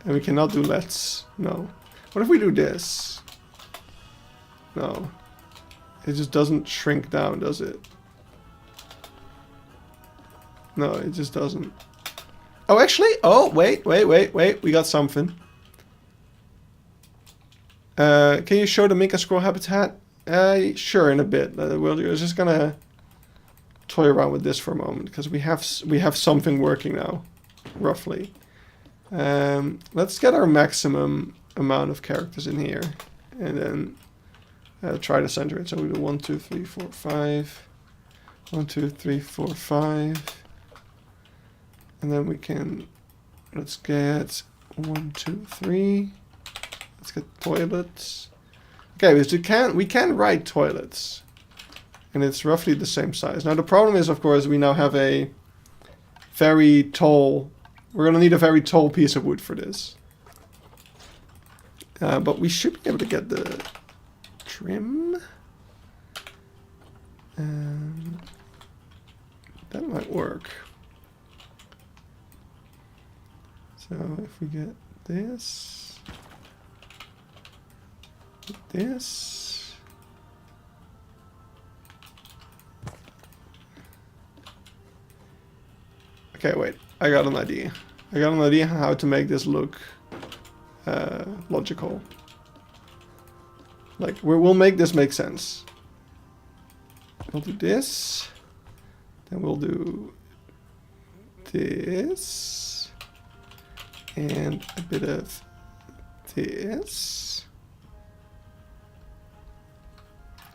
And we cannot do let's. No. What if we do this? No. It just doesn't shrink down, does it? No, it just doesn't. Oh, actually, oh, wait. We got something. Can you show the mink and squirrel habitat? Sure, in a bit. We're just gonna toy around with this for a moment because we have something working now, roughly. Let's get our maximum amount of characters in here, and then try to center it. So we do 1, 2, 3, 4, 5. 1, 2, 3, 4, 5. And then we can, let's get 1, 2, 3. Let's get toilets. Okay, because we can write toilets. And it's roughly the same size. Now the problem is, of course, we now have a very tall, we're going to need a very tall piece of wood for this. But we should be able to get the trim. That might work. So if we get this, this, okay, wait, I got an idea. I got an idea how to make this look logical. Like, we'll make this make sense. We'll do this, then we'll do this, and a bit of this.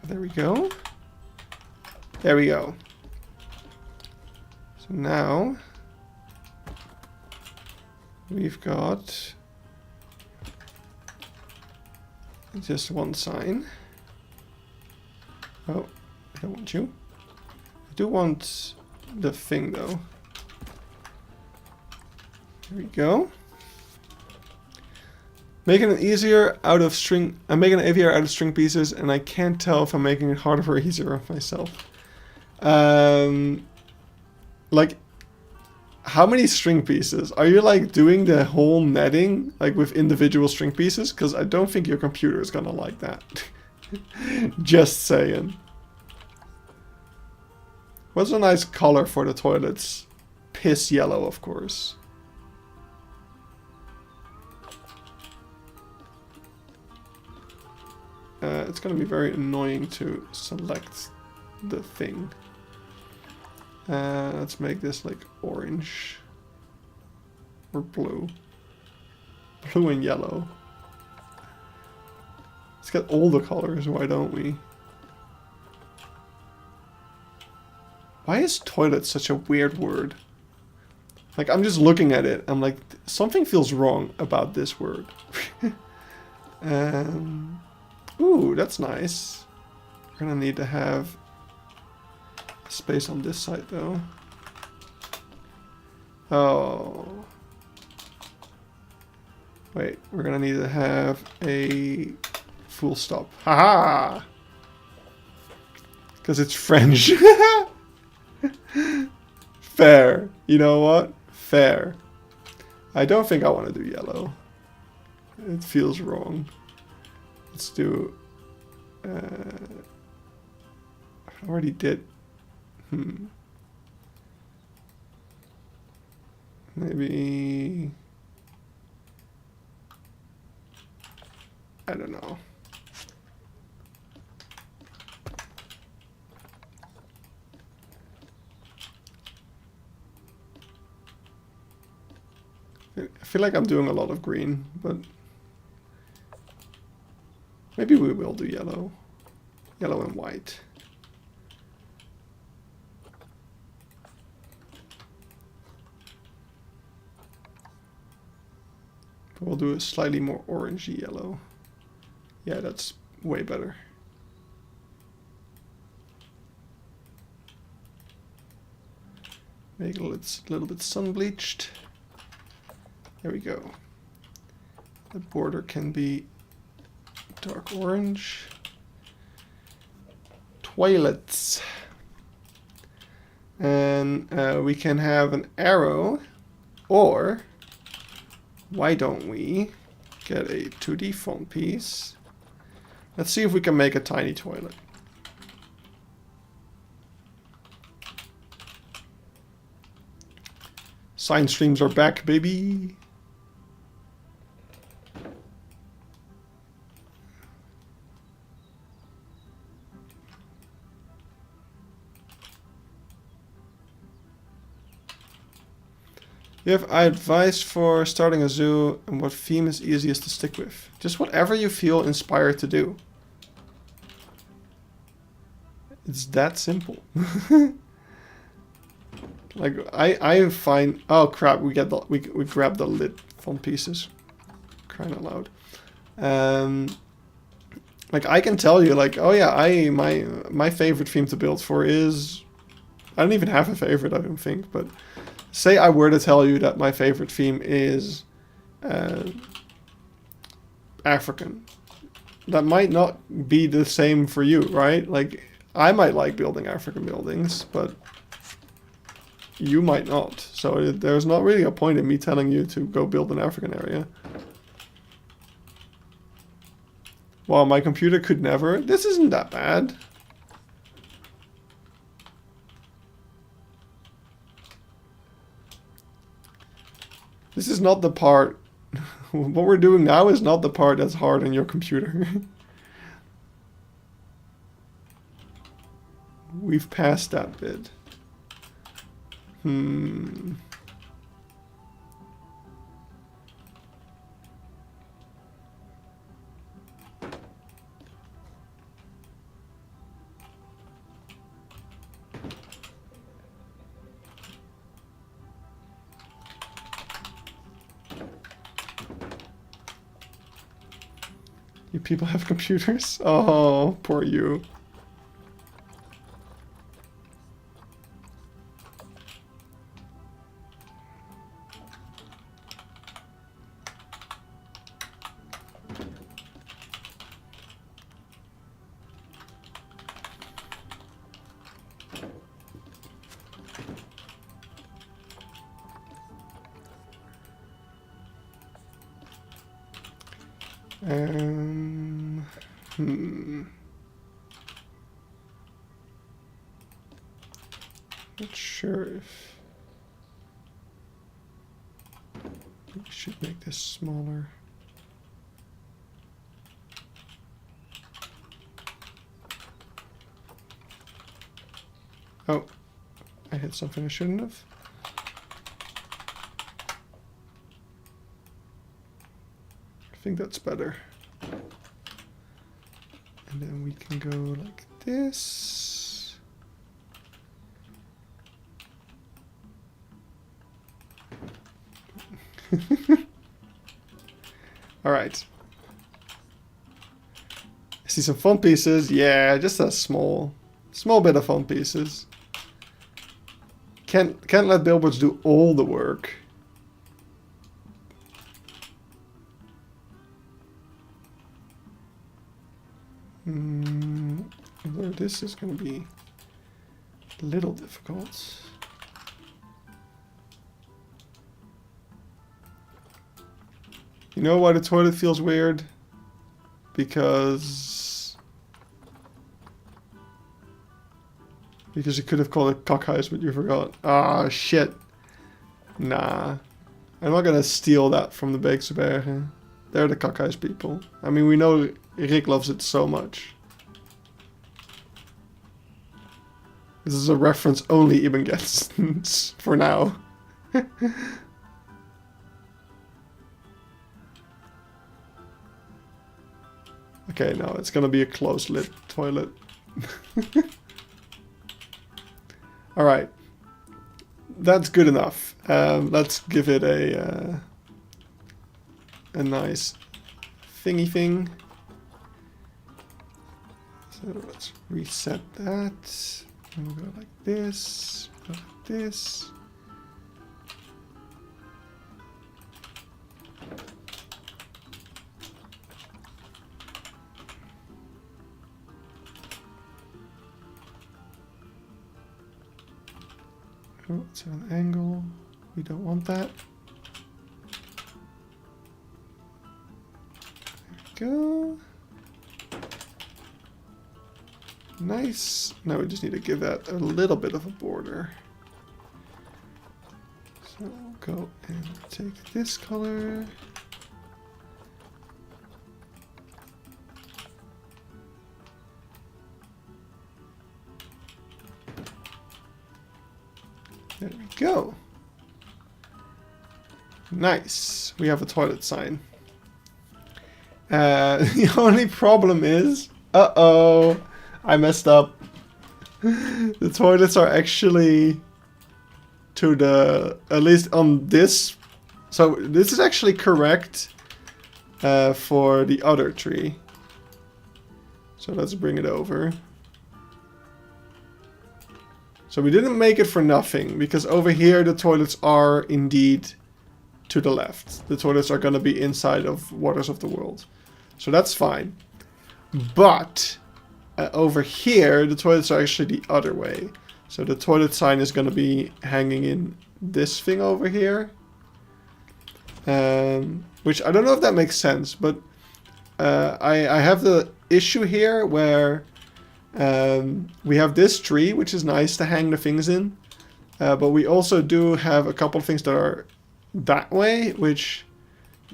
There we go. There we go. So now we've got just one sign. Oh, I don't want you. I do want the thing though. Here we go. Making it easier out of string. I'm making it easier out of string pieces, and I can't tell if I'm making it harder or easier of myself. Like, how many string pieces? Are you like doing the whole netting like with individual string pieces? Because I don't think your computer is gonna like that. Just saying. What's a nice color for the toilets? Piss yellow, of course. It's going to be very annoying to select the thing. Let's make this like orange or blue. Blue and yellow. Let's get all the colors, why don't we? Why is toilet such a weird word? Like, I'm just looking at it, I'm like, something feels wrong about this word. Ooh, that's nice. We're gonna need to have space on this side though. Oh. Wait, we're gonna need to have a full stop. Haha! Because it's French. Fair. You know what? Fair. I don't think I want to do yellow. It feels wrong. Let's do... I already did... Maybe... I don't know. I feel like I'm doing a lot of green, but maybe we will do yellow. Yellow and white. But we'll do a slightly more orangey yellow. Yeah, that's way better. Make it a little bit sun-bleached. There we go. The border can be dark orange. Toilets. And we can have an arrow, or why don't we get a 2D font piece? Let's see if we can make a tiny toilet. Science streams are back, baby. You have advice for starting a zoo and what theme is easiest to stick with. Just whatever you feel inspired to do. It's that simple. Like I find, oh crap, we grabbed the lid from pieces. Crying out loud. Like I can tell you, like, oh yeah, my favorite theme to build for is, I don't even have a favorite, I don't think, but say I were to tell you that my favorite theme is African. That might not be the same for you, right? Like, I might like building African buildings, but you might not. So there's not really a point in me telling you to go build an African area. Well, my computer could never. This isn't that bad. This is not the part. What we're doing now is not the part that's hard on your computer. We've passed that bit. You people have computers? Oh, poor you. Not sure if we should make this smaller. Oh, I hit something I shouldn't have. I think that's better. And then we can go like this. All right. I see some fun pieces. Yeah, just a small bit of fun pieces. Can't let billboards do all the work. Although this is going to be a little difficult. You know why the toilet feels weird? Because you could have called it cockhouse, but you forgot. Ah, shit. Nah. I'm not gonna steal that from the Beeksebergen. They're the cockhouse people. I mean, we know Rick loves it so much. This is a reference only Eben gets for now. Okay, no, it's gonna be a closed lid toilet. Alright. That's good enough. Let's give it a nice thingy thing. So let's reset that. And we'll go like this, go like this. Oh, it's an angle. We don't want that. There we go. Nice. Now we just need to give that a little bit of a border. So I'll go and take this color. There we go. Nice. We have a toilet sign. The only problem is... Uh-oh. I messed up. The toilets are actually to the... At least on this... So this is actually correct for the other tree. So let's bring it over. So we didn't make it for nothing, because over here the toilets are indeed to the left. The toilets are going to be inside of Waters of the World. So that's fine. But over here the toilets are actually the other way. So the toilet sign is going to be hanging in this thing over here. Which I don't know if that makes sense, but I have the issue here where we have this tree, which is nice to hang the things in. But we also do have a couple of things that are that way, which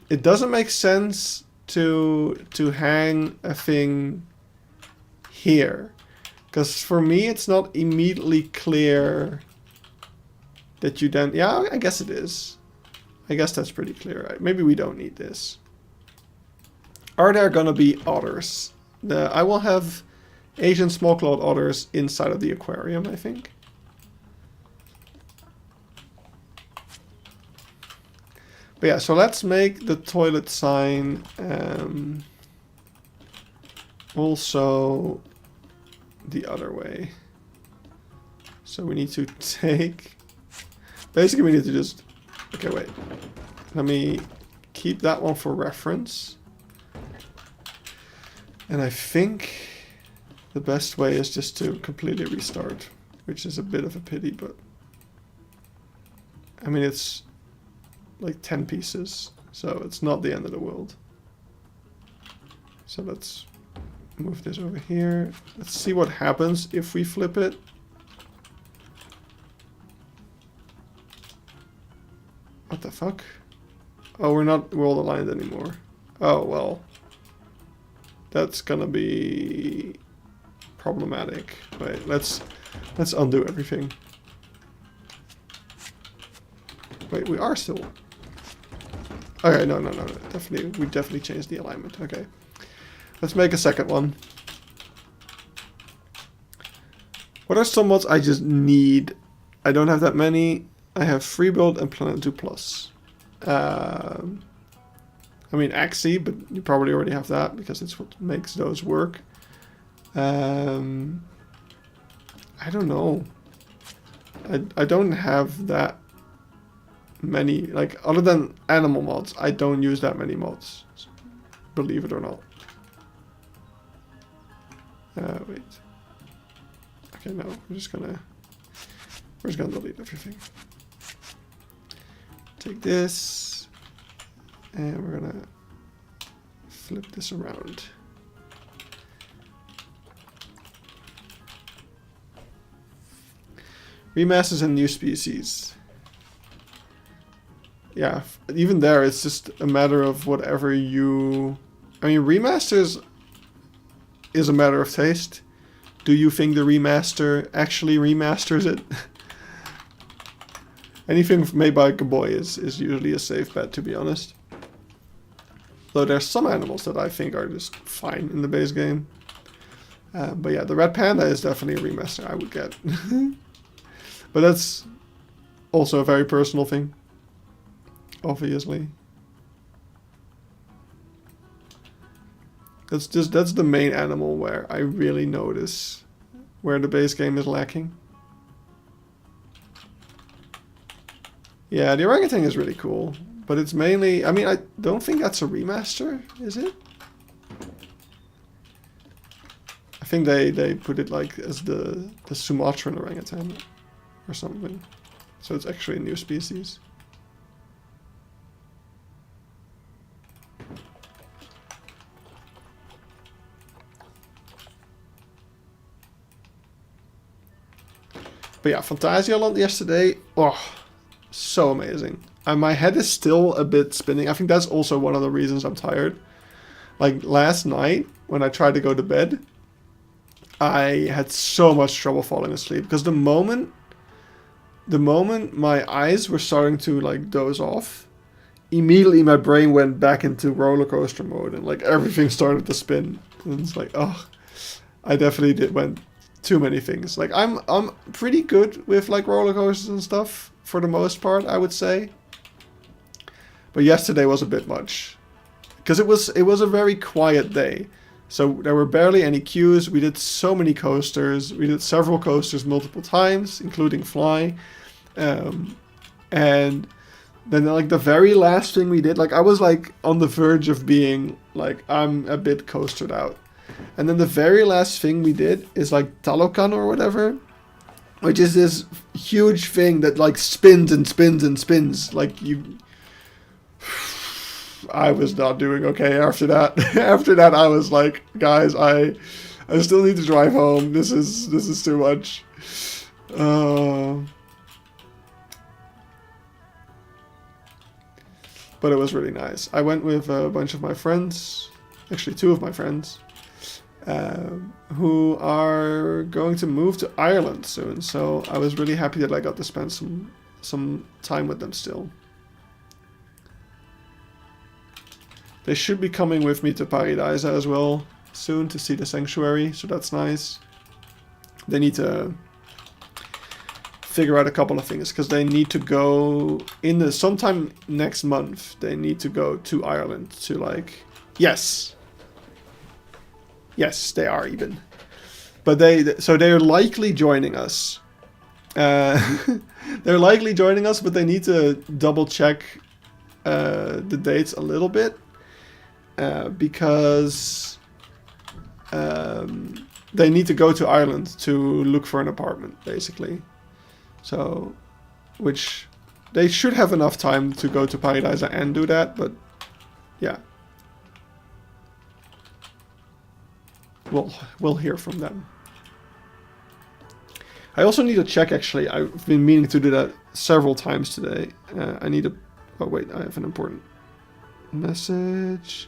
it doesn't make sense to hang a thing here. Because for me, it's not immediately clear that you then... Yeah, I guess it is. I guess that's pretty clear. Right? Maybe we don't need this. Are there gonna be otters? I will have Asian small-clawed otters inside of the aquarium, I think. But yeah, so let's make the toilet sign also the other way. So we need to take... Basically, we need to just... Okay, wait. Let me keep that one for reference. And I think the best way is just to completely restart, which is a bit of a pity, but... I mean, it's like 10 pieces, so it's not the end of the world. So let's move this over here. Let's see what happens if we flip it. What the fuck? Oh, we're not world aligned anymore. Oh, well. That's gonna be problematic. Wait, let's undo everything. Wait, we are still... Okay, no. Definitely, we definitely changed the alignment. Okay. Let's make a second one. What are some mods I just need? I don't have that many. I have Freebuild and Planet 2 Plus. I mean, Axie, but you probably already have that because it's what makes those work. I don't know. I don't have that many, like, other than animal mods, I don't use that many mods. Believe it or not. Wait. Okay, no, we're just gonna delete everything. Take this, and we're gonna flip this around. Remasters and new species. Yeah, even there, it's just a matter of whatever you... I mean, remasters is a matter of taste. Do you think the remaster actually remasters it? Anything made by Gaboy is usually a safe bet, to be honest. Though there's some animals that I think are just fine in the base game. But yeah, the Red Panda is definitely a remaster I would get. But that's also a very personal thing. Obviously. That's the main animal where I really notice where the base game is lacking. Yeah, the orangutan is really cool, but it's mainly... I mean, I don't think that's a remaster, is it? I think they put it like as the Sumatran orangutan or something. So it's actually a new species. But yeah, Phantasialand yesterday, oh, So amazing. And my head is still a bit spinning. I think that's also one of the reasons I'm tired. Like last night when I tried to go to bed, I had so much trouble falling asleep because the moment my eyes were starting to like doze off, immediately my brain went back into roller coaster mode and like everything started to spin. And it's like, oh, I definitely went too many things. Like I'm pretty good with like roller coasters and stuff for the most part, I would say. But yesterday was a bit much because it was a very quiet day. So there were barely any queues. We did so many coasters. We did several coasters multiple times, including Fly. And then like the very last thing we did, like I was like on the verge of being like, I'm a bit coastered out. And then the very last thing we did is like Talokan or whatever, which is this huge thing that like spins and spins and spins. Like you... I was not doing okay after that. After that, I was like, guys, I still need to drive home. This is too much. But it was really nice. I went with a bunch of my friends, actually 2 of my friends, who are going to move to Ireland soon. So I was really happy that I got to spend some time with them still. They should be coming with me to Paradise as well soon to see the sanctuary, so that's nice. They need to figure out a couple of things because they need to go sometime next month. They need to go to Ireland to like yes, they are even, but they're likely joining us. They're likely joining us, but they need to double check the dates a little bit. Because they need to go to Ireland to look for an apartment, basically. So, which they should have enough time to go to Paradise and do that, but yeah. We'll hear from them. I also need to check, actually. I've been meaning to do that several times today. I need to... Oh, wait, I have an important message.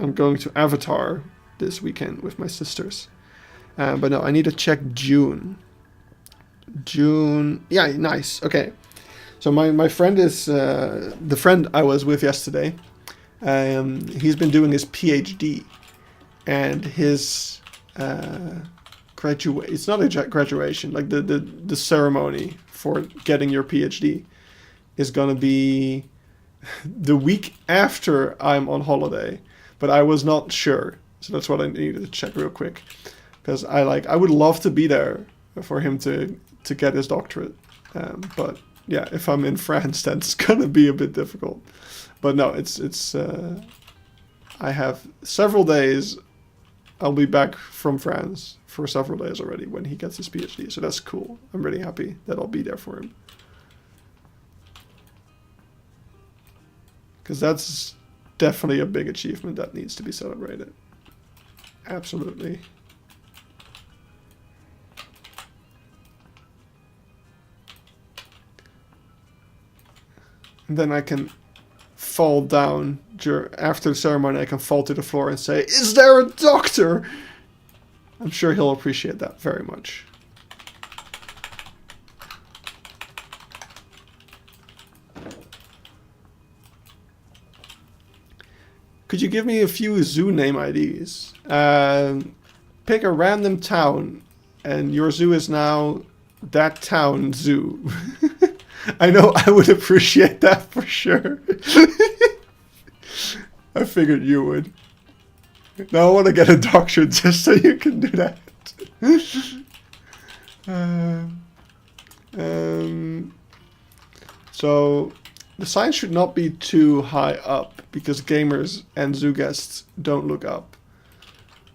I'm going to Avatar this weekend with my sisters. But no, I need to check June. June... Yeah, nice. Okay. So my friend is... the friend I was with yesterday. He's been doing his PhD. And his... It's not a graduation. Like the ceremony for getting your PhD is going to be the week after I'm on holiday. But I was not sure, so that's what I needed to check real quick, because I would love to be there for him to get his doctorate, but yeah, if I'm in France, that's gonna be a bit difficult. But no, it's I have several days. I'll be back from France for several days already when he gets his PhD, so that's cool. I'm really happy that I'll be there for him, because that's definitely a big achievement that needs to be celebrated. Absolutely. And then I can fall down after the ceremony. I can fall to the floor and say, "Is there a doctor?" I'm sure he'll appreciate that very much. Could you give me a few zoo name IDs? Pick a random town, and your zoo is now that town zoo. I know I would appreciate that for sure. I figured you would. Now I want to get a doctorate just so you can do that. So the sign should not be too high up because gamers and zoo guests don't look up.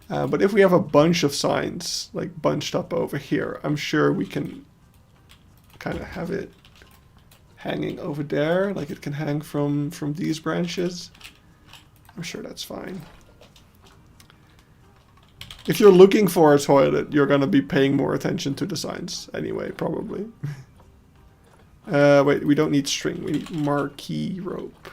But if we have a bunch of signs like bunched up over here, I'm sure we can kind of have it hanging over there, like it can hang from these branches. I'm sure that's fine. If you're looking for a toilet, you're gonna be paying more attention to the signs anyway, probably. Wait, we don't need string, we need marquee rope.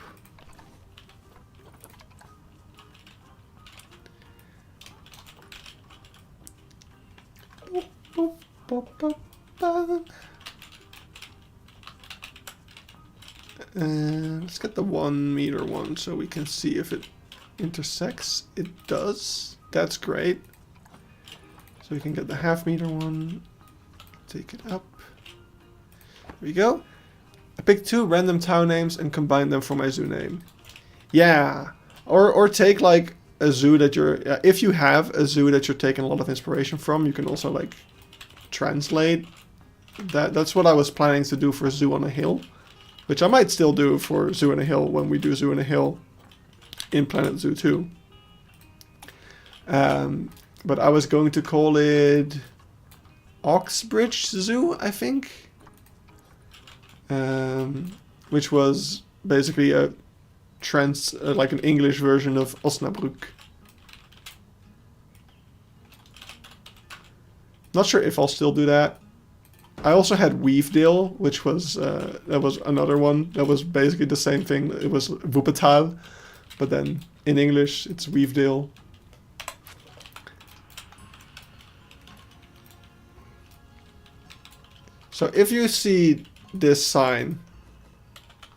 Let's get the 1 meter one so we can see if it intersects. It does. That's great. So we can get the half meter one. Take it up. There we go. I picked 2 random town names and combined them for my zoo name. Yeah. Or take like a zoo that you're... if you have a zoo that you're taking a lot of inspiration from, you can also like translate. That's what I was planning to do for Zoo on a Hill. Which I might still do for Zoo on a Hill when we do Zoo on a Hill in Planet Zoo 2. But I was going to call it Oxbridge Zoo, I think. Which was basically a like an English version of Osnabrück. Not sure if I'll still do that. I also had Weefdale, which was that was another one that was basically the same thing. It was Wuppertal, but then in English it's Weefdale. So if you see this sign,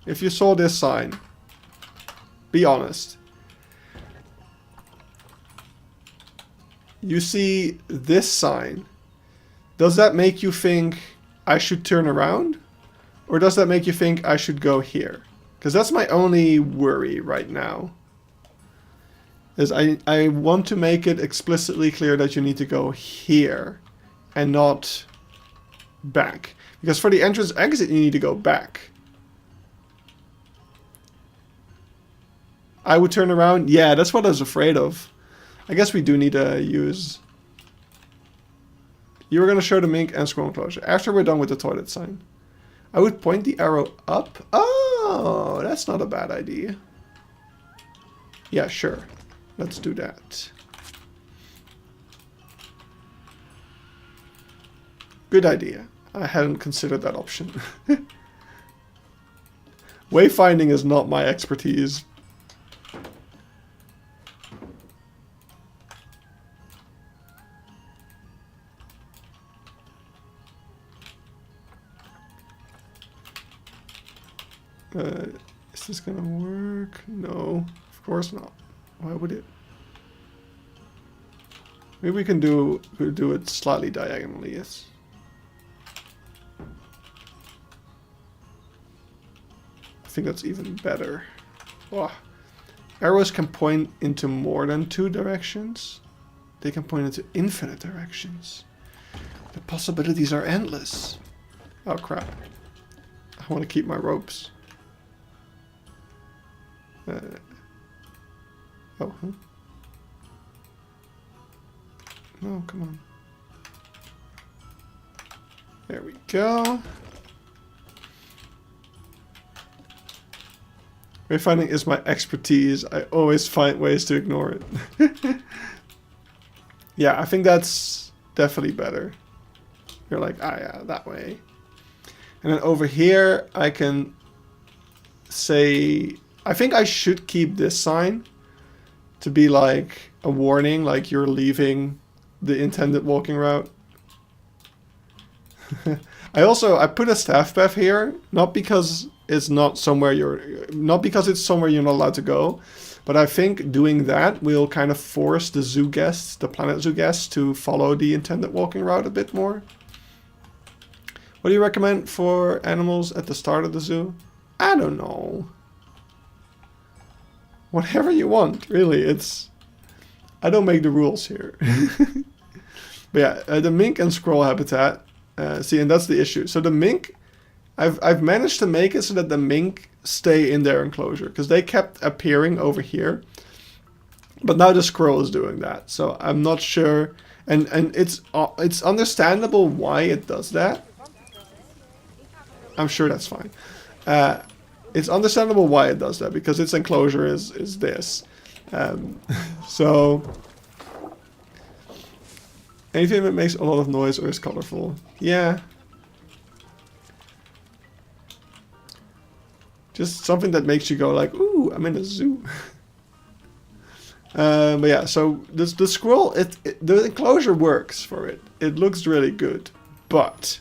if you saw this sign, be honest. You see this sign. Does that make you think I should turn around? Or does that make you think I should go here? Because that's my only worry right now. Is I want to make it explicitly clear that you need to go here and not back. Because for the entrance exit you need to go back. I would turn around. Yeah, that's what I was afraid of. I guess we do need to use... You were going to show the mink and scroll enclosure. After we're done with the toilet sign. I would point the arrow up. Oh, that's not a bad idea. Yeah, sure. Let's do that. Good idea. I hadn't considered that option. Wayfinding is not my expertise. Is this gonna work? No, of course not. Why would it? Maybe we can do it slightly diagonally, yes. I think that's even better. Oh. Arrows can point into more than 2 directions. They can point into infinite directions. The possibilities are endless. Oh crap. I want to keep my ropes. Oh, huh? No, come on. There we go. Wayfinding is my expertise. I always find ways to ignore it. Yeah, I think that's definitely better. You're like, ah yeah, that way. And then over here, I can say... I think I should keep this sign to be like a warning, like you're leaving the intended walking route. I put a staff path here, not because it's not somewhere it's somewhere you're not allowed to go, but I think doing that will kind of force the zoo guests, the Planet Zoo guests, to follow the intended walking route a bit more. What do you recommend for animals at the start of the zoo? I don't know. Whatever you want, really. I don't make the rules here. But yeah, the mink and squirrel habitat. See, and that's the issue. So the mink, I've managed to make it so that the mink stay in their enclosure because they kept appearing over here. But now the squirrel is doing that, so I'm not sure. And it's understandable why it does that. I'm sure that's fine. It's understandable why it does that, because its enclosure is this. So Anything that makes a lot of noise or is colorful. Yeah. Just something that makes you go like, ooh, I'm in a zoo. But yeah, so the scroll, the enclosure works for it. It looks really good. But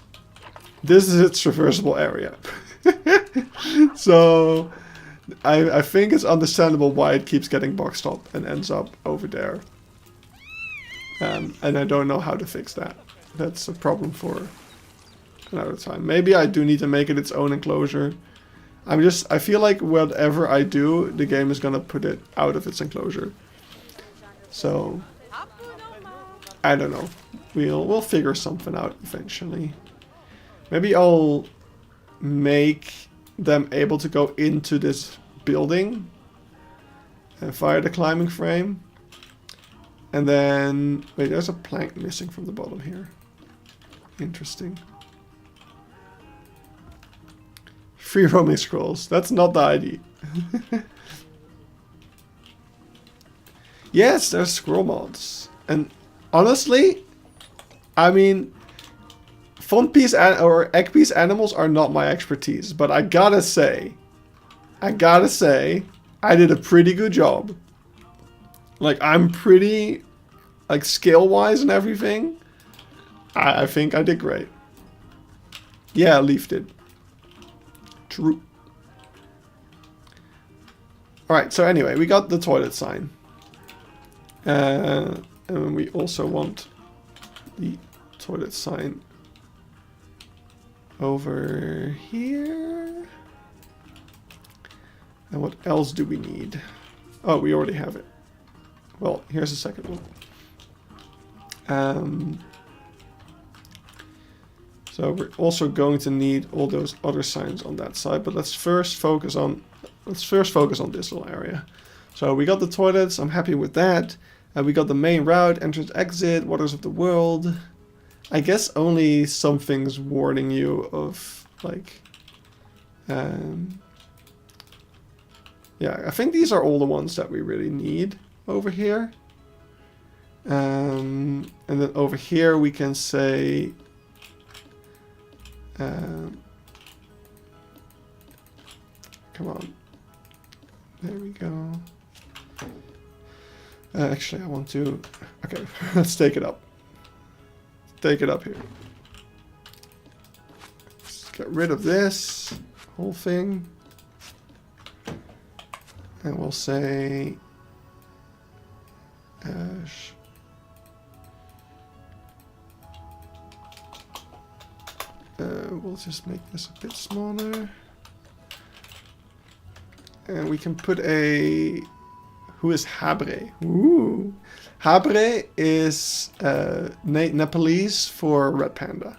this is its traversable area. So I think it's understandable why it keeps getting boxed up and ends up over there. And I don't know how to fix that. That's a problem for another time. Maybe I do need to make it its own enclosure. I feel like whatever I do, the game is gonna put it out of its enclosure. So I don't know. We'll figure something out eventually. Maybe I'll make them able to go into this building and fire the climbing frame. And then, wait, there's a plank missing from the bottom here. Interesting. Free roaming scrolls. That's not the ID. Yes, there's scroll mods. And honestly, I mean, font piece or egg piece animals are not my expertise. But I gotta say, I did a pretty good job. Like, I'm pretty, like, skill-wise and everything. I think I did great. Yeah, Leaf did. True. Alright, so anyway, we got the toilet sign. And we also want the toilet sign over here. And what else do we need? Oh, we already have it. Well, here's the second one. So we're also going to need all those other signs on that side, but let's first focus on this little area. So we got the toilets. I'm happy with that. We got the main route, entrance, exit, waters of the world. I guess only some things warning you of like. Yeah, I think these are all the ones that we really need over here. And then over here we can say come on, there we go. Actually I want to, okay, let's take it up here. Let's get rid of this whole thing and we'll say we'll just make this a bit smaller. And we can put a... Who is Habre? Ooh. Habre is Nepalese for red panda.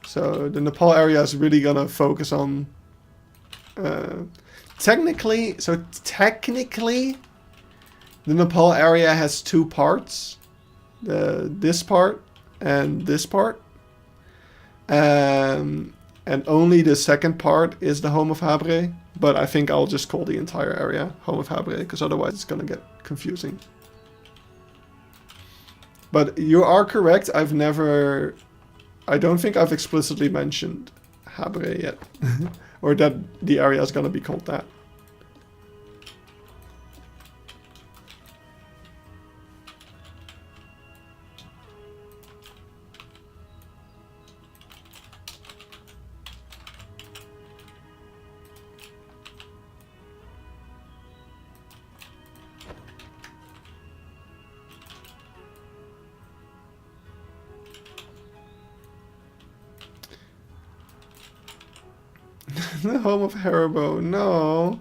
So the Nepal area is really gonna focus on... Technically, the Nepal area has two parts. This part and this part. And only the second part is the home of Habre. But I think I'll just call the entire area home of Habre, because otherwise it's gonna get confusing. But you are correct, I don't think I've explicitly mentioned Habre yet. Or that the area is gonna be called that. The home of Haribo. No.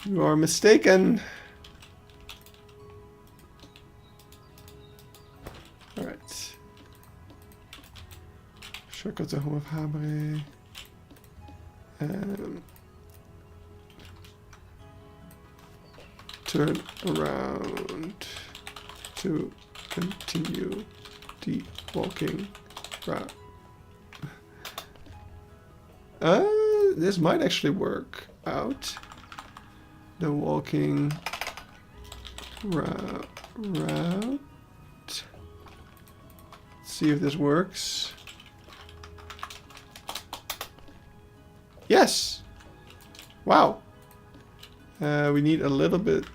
You are mistaken. Alright. Shortcut to home of Habre. Turn around to continue the walking route. This might actually work out. The walking route. see if this works. Yes! Wow. We need a little bit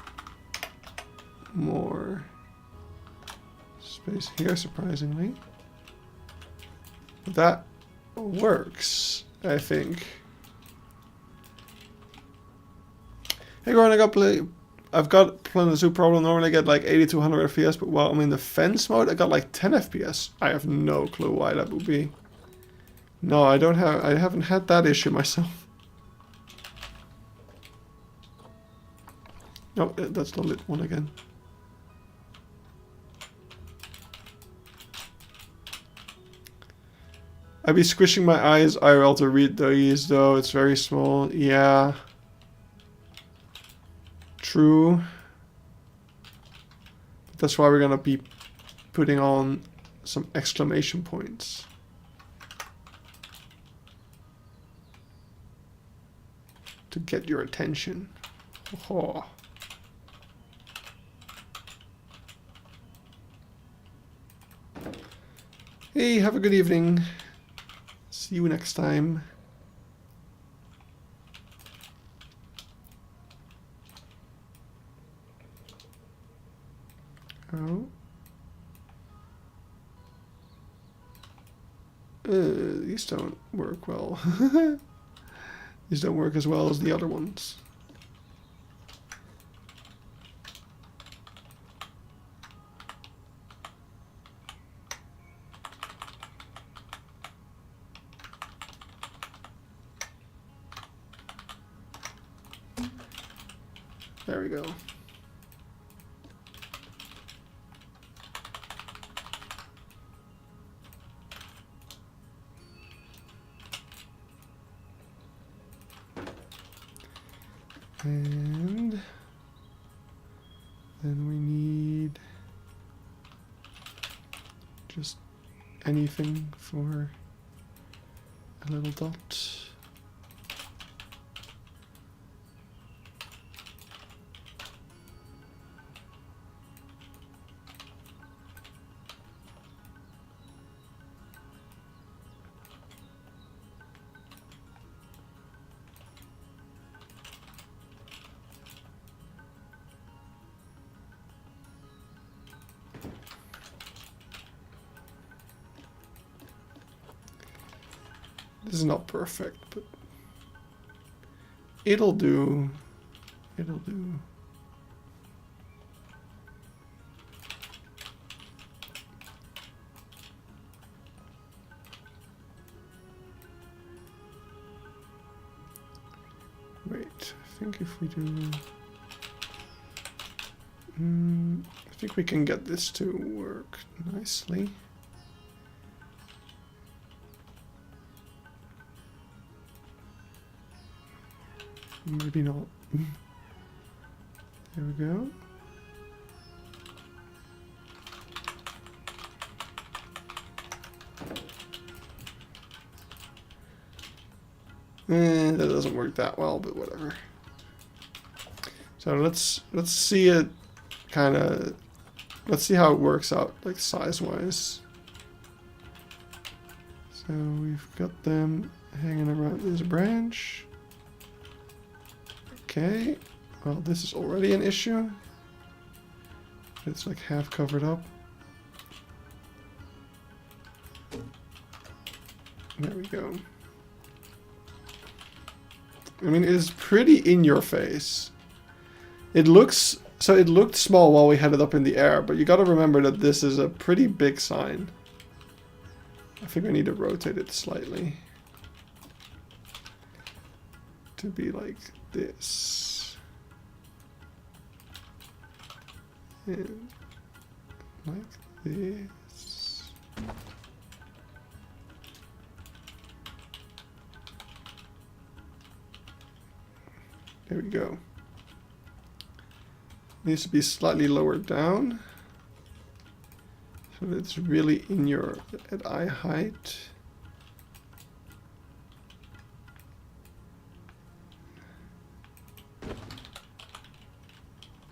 more space here, surprisingly. But that works, I think. Hey, Gordon, I've got Planet Zoo problem. Normally I get like 80 to 100 FPS, but while I'm in the fence mode, I got like 10 FPS. I have no clue why that would be. No, I haven't had that issue myself. No, that's the lit one again. I'd be squishing my eyes IRL to read these though, it's very small. Yeah. True. That's why we're gonna be putting on some exclamation points. To get your attention. Oh. Hey, have a good evening. See you next time. Oh. These don't work well. These don't work as well as the other ones. There we go. And then we need just anything for a little dot. This is not perfect, but it'll do. It'll do. Wait, I think if we do... I think we can get this to work nicely. Maybe not. There we go. That doesn't work that well, but whatever. So let's see it kind of. Let's see how it works out, like size-wise. So we've got them hanging around this branch. Okay, well this is already an issue. It's like half covered up. There we go. I mean, it is pretty in your face. It looks, so it looked small while we had it up in the air, but you gotta remember that this is a pretty big sign. I think I need to rotate it slightly. To be like this. And like this. There we go. Needs to be slightly lower down. So that it's really in your at eye height.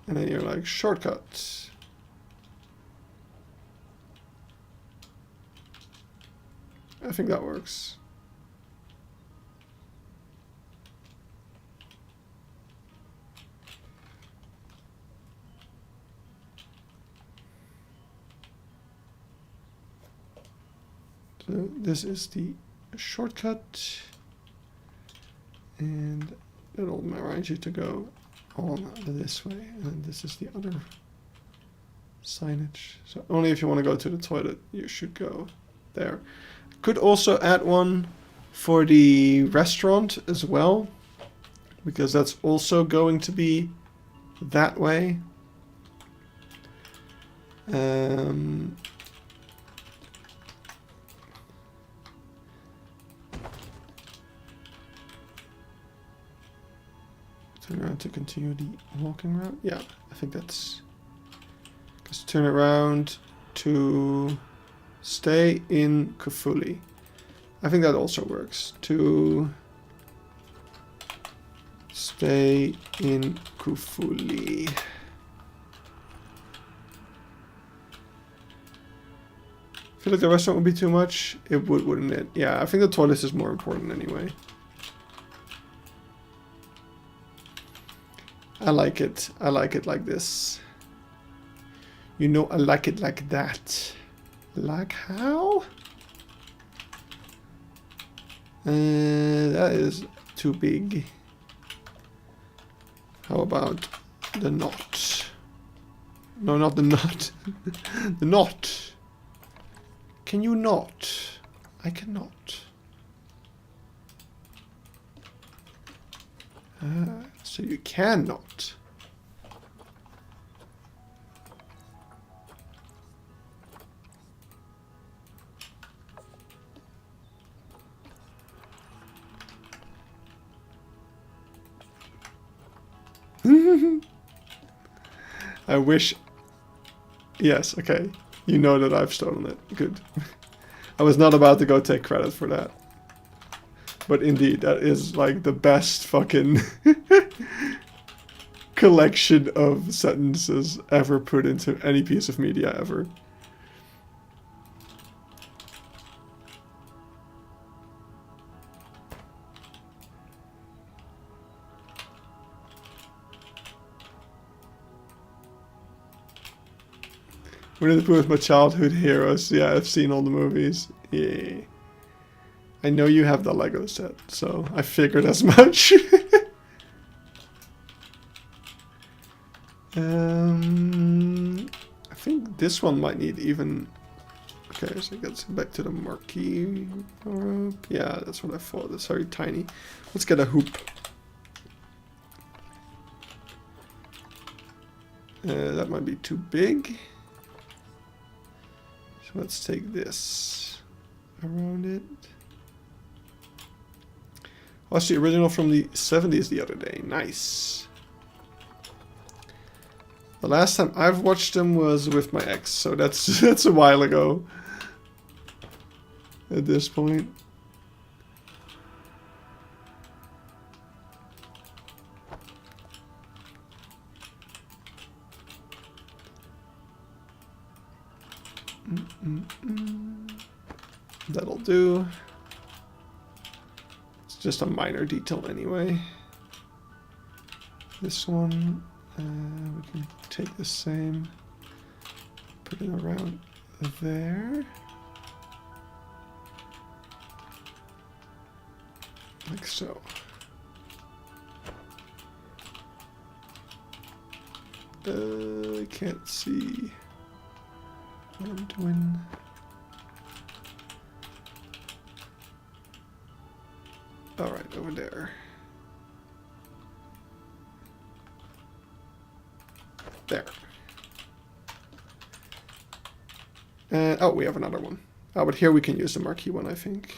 And then you're like, shortcuts. I think that works. So this is the shortcut, and it'll remind you to go on this way, and this is the other signage. So only if you want to go to the toilet, you should go there. Could also add one for the restaurant as well, because that's also going to be that way. Turn around to continue the walking route. Yeah, I think that's... Just turn around to stay in Kufuli. I think that also works. To stay in Kufuli. I feel like the restaurant would be too much. It would, wouldn't it? Yeah, I think the toilet is more important anyway. I like it. I like it like this. You know, I like it like that. Like how? That is too big. How about the knot? No, not the knot. The knot. Can you not? I cannot. So you cannot. I wish... Yes, okay. You know that I've stolen it. Good. I was not about to go take credit for that. But indeed, that is like the best fucking collection of sentences ever put into any piece of media ever. Winnie the Pooh is my childhood heroes. Yeah, I've seen all the movies. Yeah. I know you have the Lego set, so I figured as much. I think this one might need even... Okay, so let's get back to the marquee. Yeah, that's what I thought. That's very tiny. Let's get a hoop. That might be too big. So let's take this around it. Watched the original from the 70s the other day. Nice. The last time I've watched them was with my ex, so that's a while ago. At this point. That'll do. It's just a minor detail anyway. This one, we can take the same, put it around there. Like so. I can't see what I'm doing. Alright, over there. There. And, oh, we have another one. Oh, but here we can use the marquee one, I think.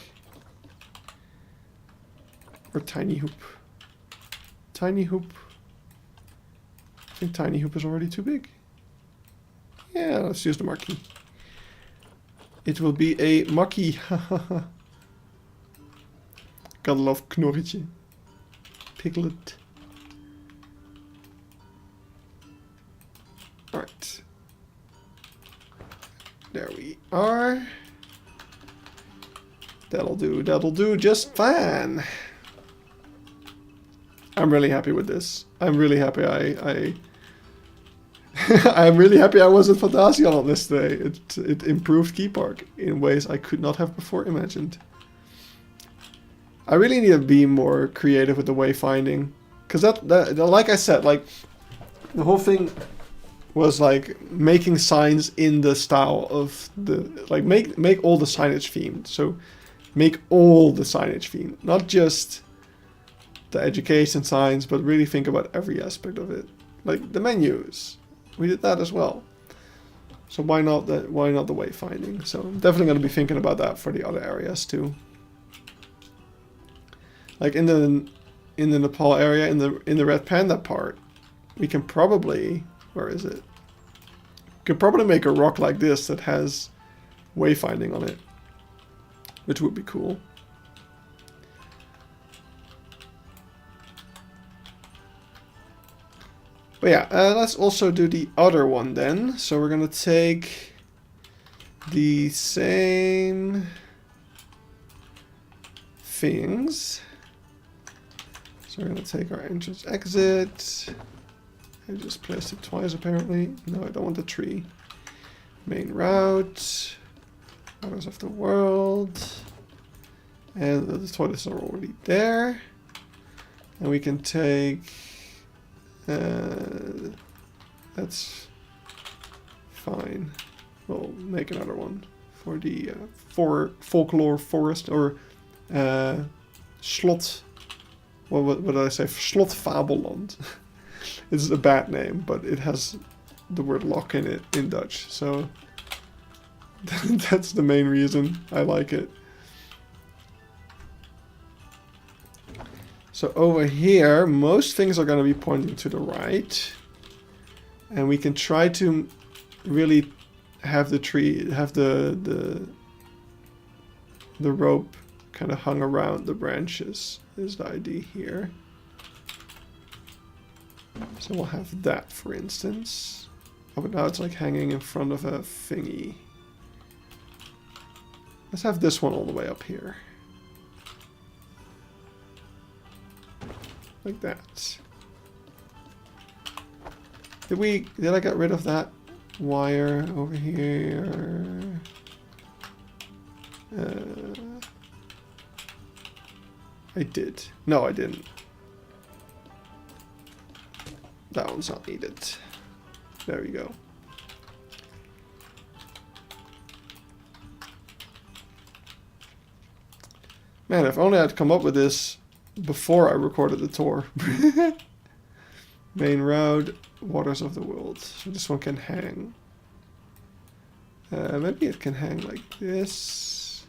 Or tiny hoop. Tiny hoop. I think tiny hoop is already too big. Yeah, let's use the marquee. It will be a marquee. Gotta love Knorretje. Piglet. Alright. There we are. That'll do just fine. I'm really happy with this. I'm really happy I'm really happy I was at Fantasia on this day. It improved Keypark in ways I could not have before imagined. I really need to be more creative with the wayfinding. Because that, like I said, like, the whole thing was like making signs in the style of the, like, make all the signage themed. So make all the signage themed, not just the education signs, but really think about every aspect of it. Like the menus, we did that as well. So why not the wayfinding? So I'm definitely going to be thinking about that for the other areas too. Like in the Nepal area, in the Red Panda part, we can probably, where is it? Could probably make a rock like this that has wayfinding on it, which would be cool. But yeah, let's also do the other one then. So we're gonna take the same things. So we're gonna take our entrance exit. I just placed it twice apparently. No, I don't want the tree. Main route. Waters of the world. And the toilets are already there. And we can take... that's fine. We'll make another one for the folklore forest, or slot. What did I say? Slot Fabelland. It's a bad name, but it has the word lock in it in Dutch, so that's the main reason I like it. So over here, most things are going to be pointing to the right. And we can try to really have the tree, have the rope kind of hung around the branches, is the idea here. So we'll have that, for instance. Oh, but now it's like hanging in front of a thingy. Let's have this one all the way up here. Like that. Did I get rid of that wire over here? I did. No, I didn't. That one's not needed. There we go. Man, if only I'd come up with this before I recorded the tour. Main road, waters of the world. So this one can hang. Maybe it can hang like this.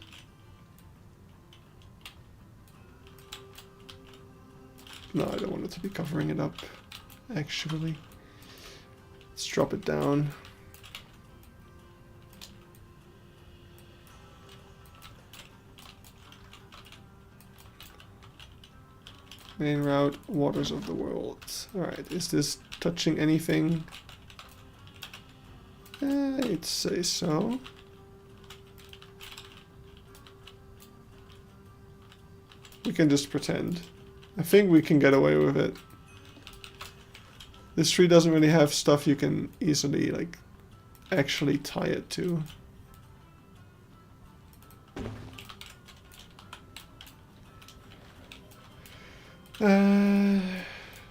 No, I don't want it to be covering it up, actually. Let's drop it down. Main route, waters of the world. Alright, is this touching anything? I'd say so. We can just pretend. I think we can get away with it. This tree doesn't really have stuff you can easily, like, actually tie it to.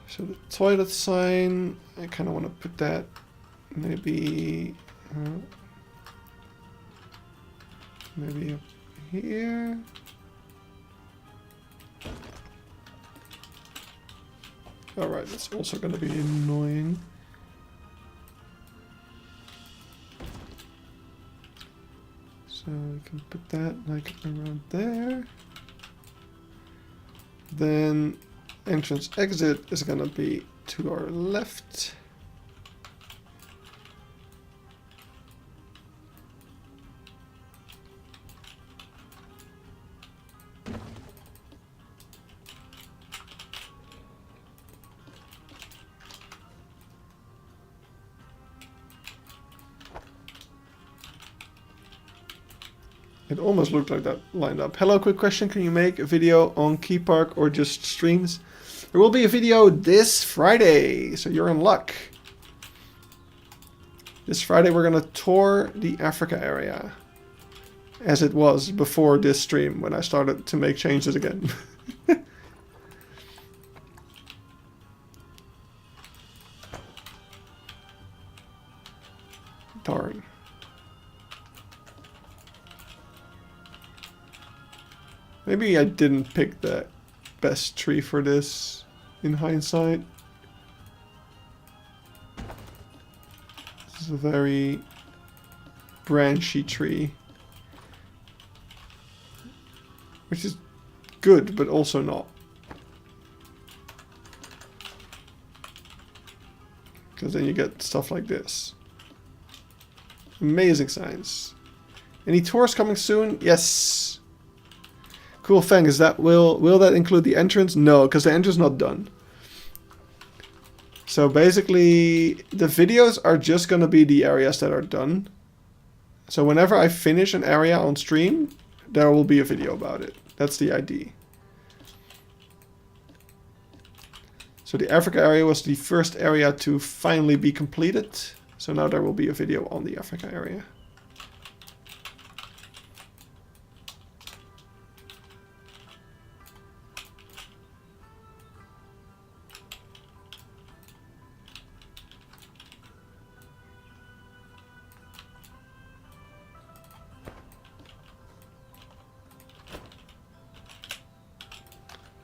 So the toilet sign, I kind of want to put that maybe up here. Alright, that's also going to be annoying. So we can put that like around there. Then entrance exit is going to be to our left. It almost looked like that lined up. Hello, quick question. Can you make a video on Keypark or just streams? There will be a video this Friday, so you're in luck. This Friday we're going to tour the Africa area. As it was before this stream when I started to make changes again. Darn. Maybe I didn't pick the best tree for this in hindsight. This is a very branchy tree. Which is good, but also not. Because then you get stuff like this. Amazing science. Any tours coming soon? Yes. Cool thing is that will that include the entrance? No, because the entrance is not done. So basically the videos are just gonna be the areas that are done. So whenever I finish an area on stream, there will be a video about it. That's the idea. So the Africa area was the first area to finally be completed. So now there will be a video on the Africa area.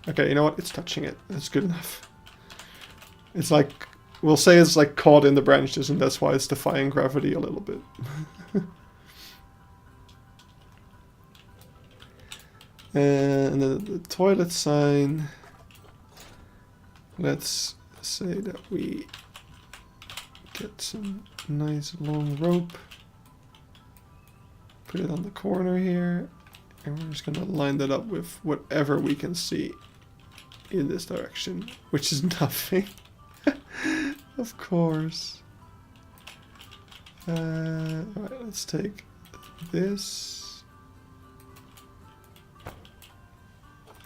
Okay, you know what? It's touching it. That's good enough. It's like, we'll say it's like caught in the branches, and that's why it's defying gravity a little bit. And the toilet sign. Let's say that we get some nice long rope. Put it on the corner here. And we're just gonna line that up with whatever we can see in this direction, which is nothing. Of course. Alright, let's take this.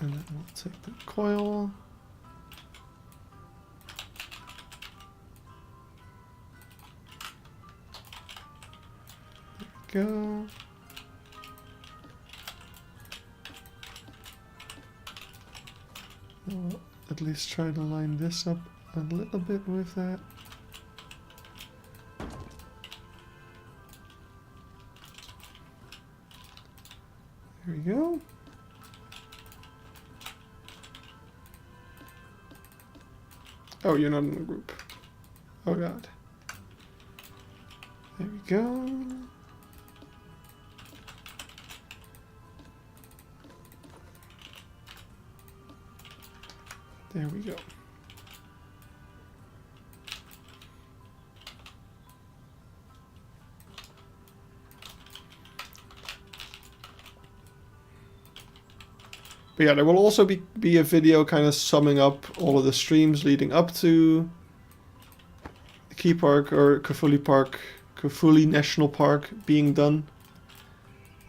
And then we'll take the coil. There we go. I'll at least try to line this up a little bit with that. There we go. Oh, you're not in the group. Oh god. There we go. There we go. But yeah, there will also be a video kind of summing up all of the streams leading up to the Keypark or Kufuli National Park being done.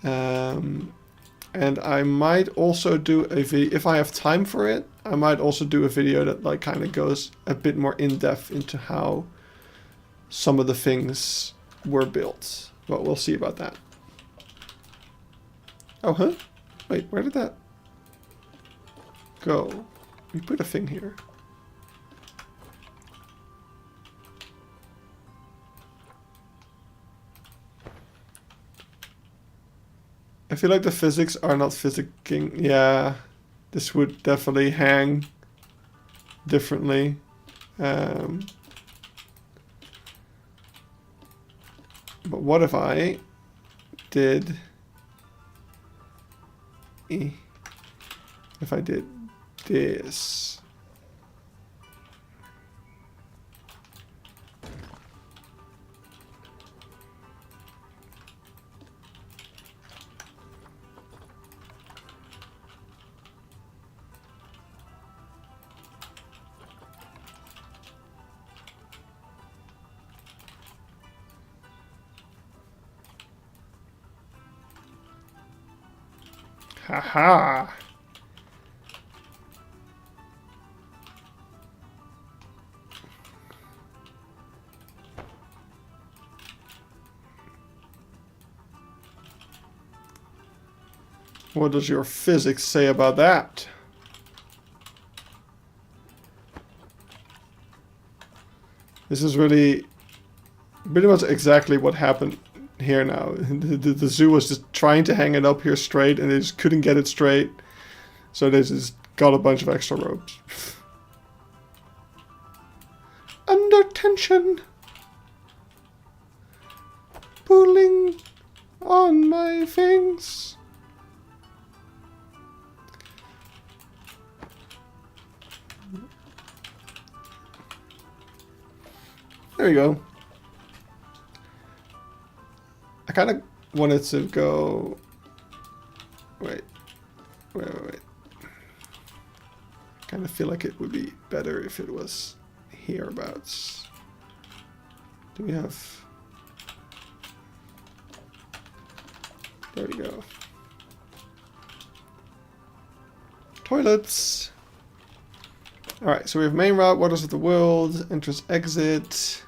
And I might also do a video, if I have time for it, I might also do a video that like kind of goes a bit more in depth into how some of the things were built. But we'll see about that. Oh, huh? Wait, where did that go? We put a thing here. I feel like the physics are not physicking. Yeah, this would definitely hang differently. But what if I did... If I did this... Haha. What does your physics say about that? This is really pretty much exactly what happened here now. The zoo was just trying to hang it up here straight and they just couldn't get it straight. So they just got a bunch of extra ropes. Under tension. Pulling on my things. There we go. I kind of wanted to go... Wait. I kind of feel like it would be better if it was hereabouts. Do we have... There we go. Toilets. Alright, so we have main route, Waters of the World, entrance, exit.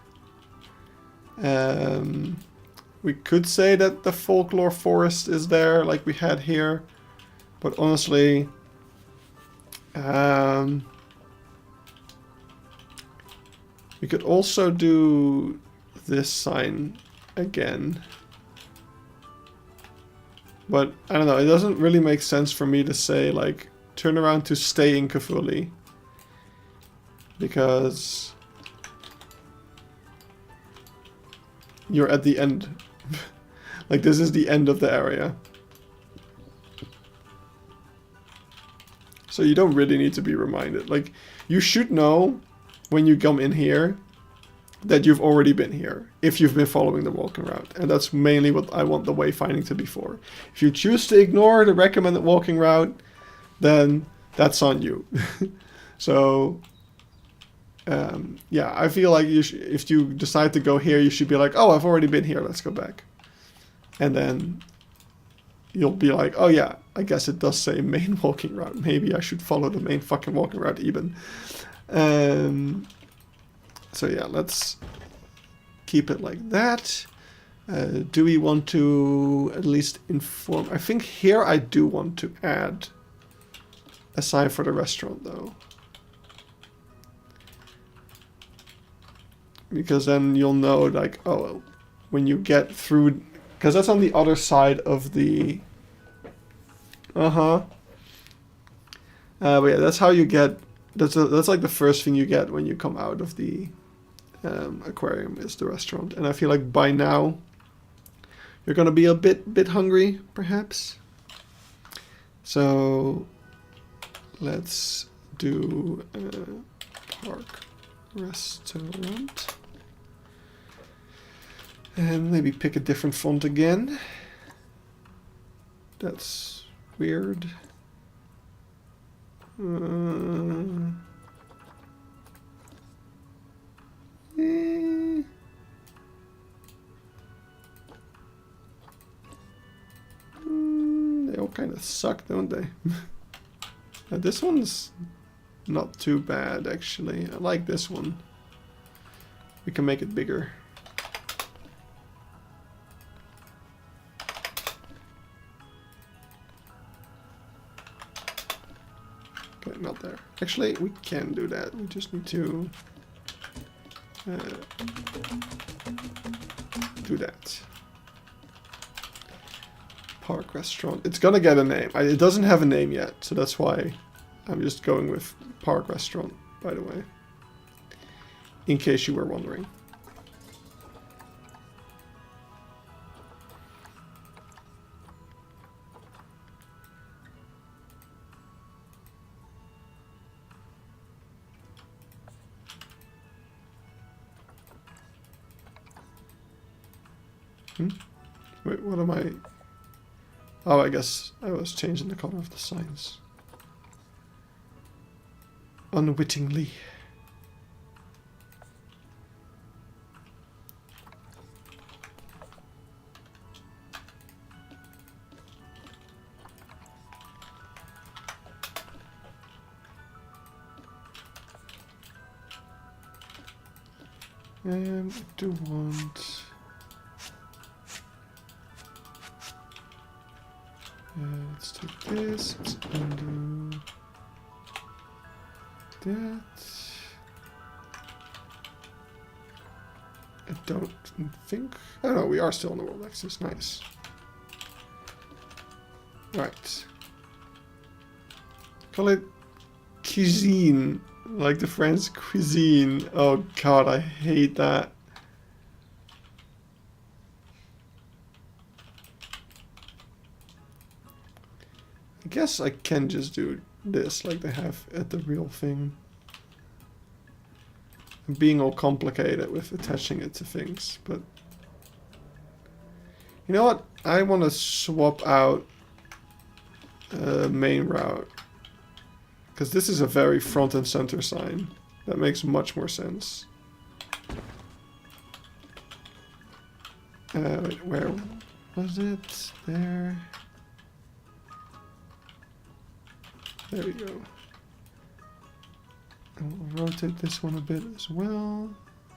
We could say that the folklore forest is there, like we had here. But honestly... we could also do this sign again. But, I don't know, it doesn't really make sense for me to say, like, turn around to stay in Kufuli. Because... you're at the end. Like, this is the end of the area. So you don't really need to be reminded. Like, you should know when you come in here that you've already been here, if you've been following the walking route. And that's mainly what I want the wayfinding to be for. If you choose to ignore the recommended walking route, then that's on you. So, yeah, I feel like if you decide to go here, you should be like, oh, I've already been here, let's go back. And then you'll be like, oh yeah, I guess it does say main walking route. Maybe I should follow the main fucking walking route even. So yeah, let's keep it like that. Do we want to at least inform? I think here I do want to add a sign for the restaurant though. Because then you'll know, like, oh, when you get through... Because that's on the other side of the... But yeah, that's how you get... That's like the first thing you get when you come out of the aquarium is the restaurant. And I feel like by now you're gonna be a bit hungry, perhaps. So let's do a park restaurant. And maybe pick a different font again. That's weird. They all kind of suck, don't they? This one's not too bad, actually. I like this one. We can make it bigger. Okay, not there. Actually, we can do that. We just need to do that. Park restaurant. It's gonna get a name. It doesn't have a name yet, so that's why I'm just going with park restaurant, by the way. In case you were wondering. Wait, what am I... Oh, I guess I was changing the color of the signs. Unwittingly. And I do want... let's take this, let's undo that. I don't think... Oh no, we are still on the world axis, nice. Right. Call it cuisine, like the French cuisine. Oh god, I hate that. I guess I can just do this like they have at the real thing. I'm being all complicated with attaching it to things, but... You know what? I want to swap out main route. Because this is a very front and center sign. That makes much more sense. Wait, where was it? There. There we go. And we'll rotate this one a bit as well,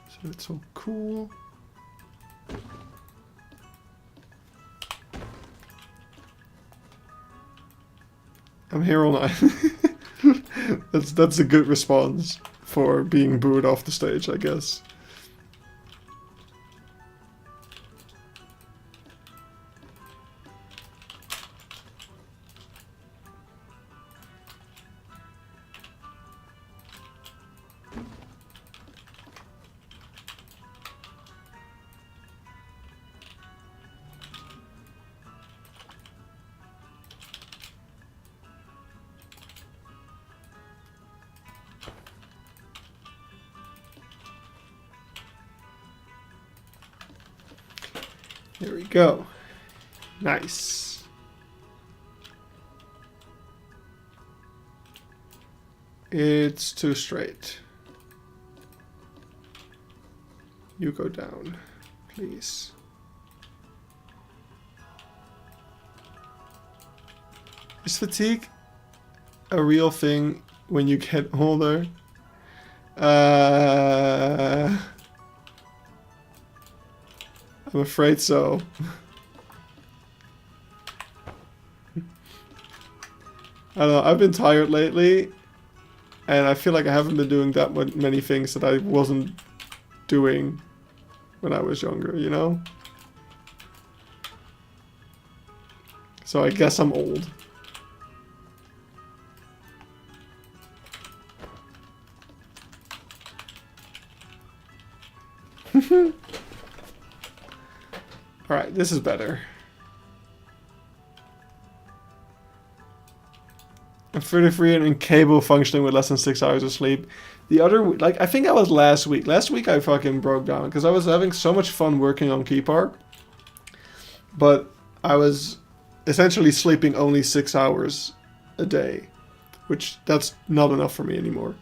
so it's all cool. I'm here all night. That's a good response for being booed off the stage, I guess. There we go. Nice. It's too straight. You go down, please. Is fatigue a real thing when you get older? I'm afraid so. I don't know, I've been tired lately, and I feel like I haven't been doing that many things that I wasn't doing when I was younger, you know? So I guess I'm old. Alright, this is better. I'm 33 and incapable functioning with less than 6 hours of sleep. The other, like, I think that was last week. Last week I fucking broke down because I was having so much fun working on Keypark. But I was essentially sleeping only 6 hours a day, which that's not enough for me anymore.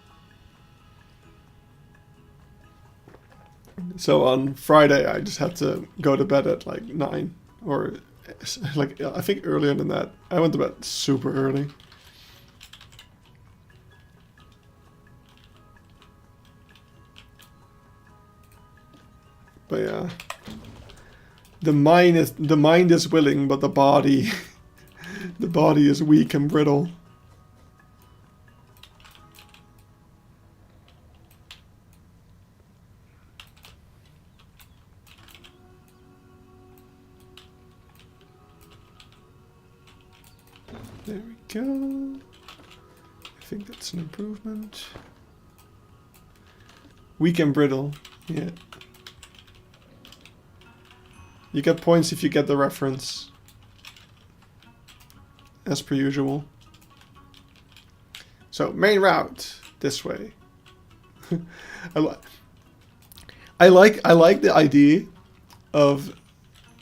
So on Friday, I just had to go to bed at like 9, or like I think earlier than that. I went to bed super early. But yeah, the mind is willing, but the body is weak and brittle. There we go. I think that's an improvement. Weak and brittle, yeah. You get points if you get the reference. As per usual. So, main route, this way. I like the idea of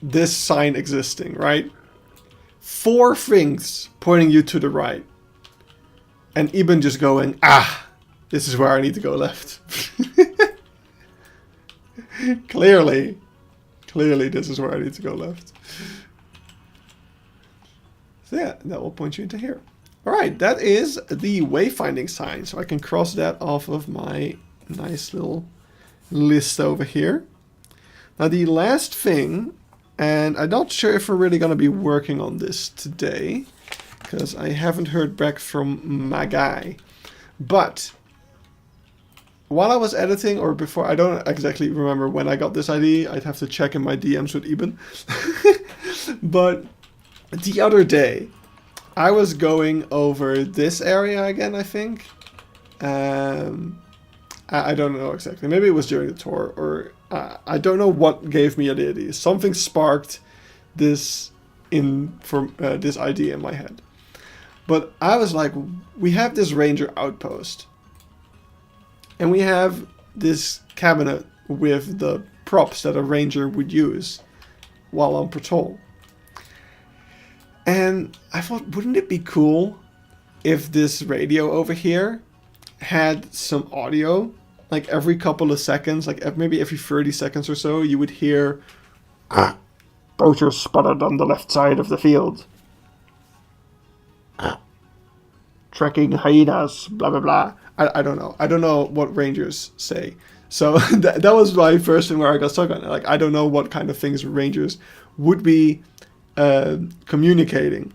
this sign existing, right? 4 things pointing you to the right. And Eben just going, ah, this is where I need to go left. Clearly this is where I need to go left. So yeah, that will point you into here. Alright, that is the wayfinding sign. So I can cross that off of my nice little list over here. Now the last thing, and I'm not sure if we're really going to be working on this today, because I haven't heard back from my guy. But while I was editing, or before, I don't exactly remember when I got this idea. I'd have to check in my DMs with Eben. But the other day, I was going over this area again, I think. I don't know exactly. Maybe it was during the tour, or I don't know what gave me the idea. Something sparked this this idea in my head. But I was like, we have this ranger outpost, and we have this cabinet with the props that a ranger would use while on patrol. And I thought, wouldn't it be cool if this radio over here had some audio? Like every couple of seconds, like maybe every 30 seconds or so, you would hear, "Poachers spotted on the left side of the field. Tracking hyenas, blah, blah, blah." I don't know. I don't know what rangers say. So that was my first thing where I got stuck on it. Like, I don't know what kind of things rangers would be communicating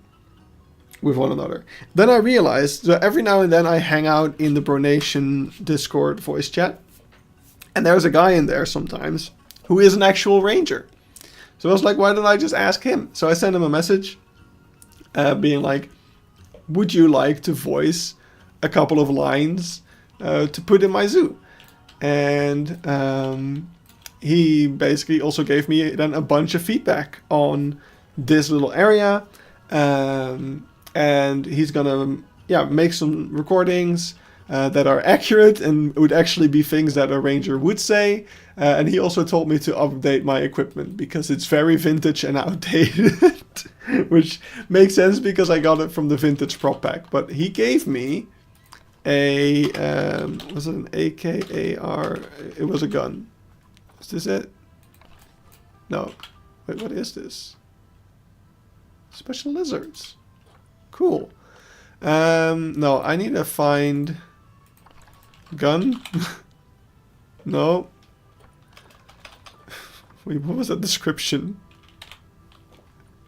with one another. Then I realized that every now and then I hang out in the Bronation Discord voice chat, and there's a guy in there sometimes who is an actual ranger. So I was like, why don't I just ask him? So I sent him a message being like, would you like to voice a couple of lines to put in my zoo? And he basically also gave me then a bunch of feedback on this little area, and he's gonna make some recordings that are accurate and would actually be things that a ranger would say. And he also told me to update my equipment because it's very vintage and outdated, which makes sense because I got it from the vintage prop pack. But he gave me a was it an AKAR? It was a gun. Is this it? No. Wait, what is this? Special lizards. Cool. No, I need to find gun. No. Wait, what was that description?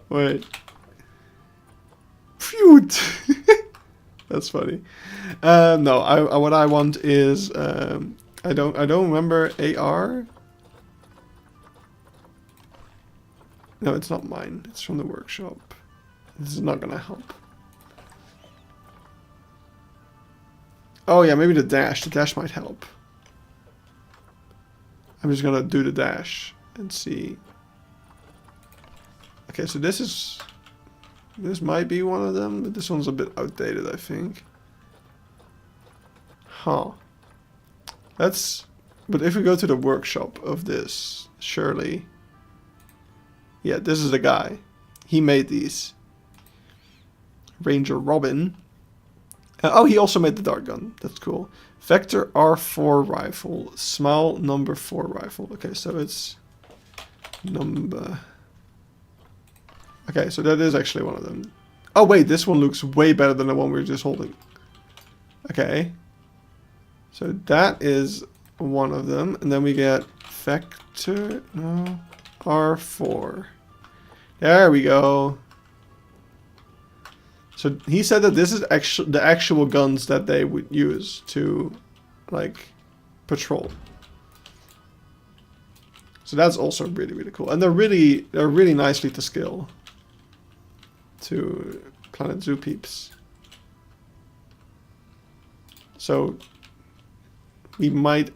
Wait. Phew. That's funny. No, what I want is I don't remember AR. No, it's not mine. It's from the workshop. This is not gonna help. Oh yeah, maybe the dash. The dash might help. I'm just gonna do the dash and see. Okay, so this might be one of them, but this one's a bit outdated, I think. Huh. But if we go to the workshop of this, surely. Yeah, this is the guy. He made these. Ranger Robin. Oh, he also made the dart gun. That's cool. Vector R4 rifle. Small number 4 rifle. Okay, so it's number... Okay, so that is actually one of them. Oh wait, this one looks way better than the one we were just holding. Okay. So that is one of them. And then we get Vector... No... R4. There we go. So he said that this is the actual guns that they would use to, like, patrol. So that's also really, really cool. And they're really nicely to scale to Planet Zoo peeps. So we might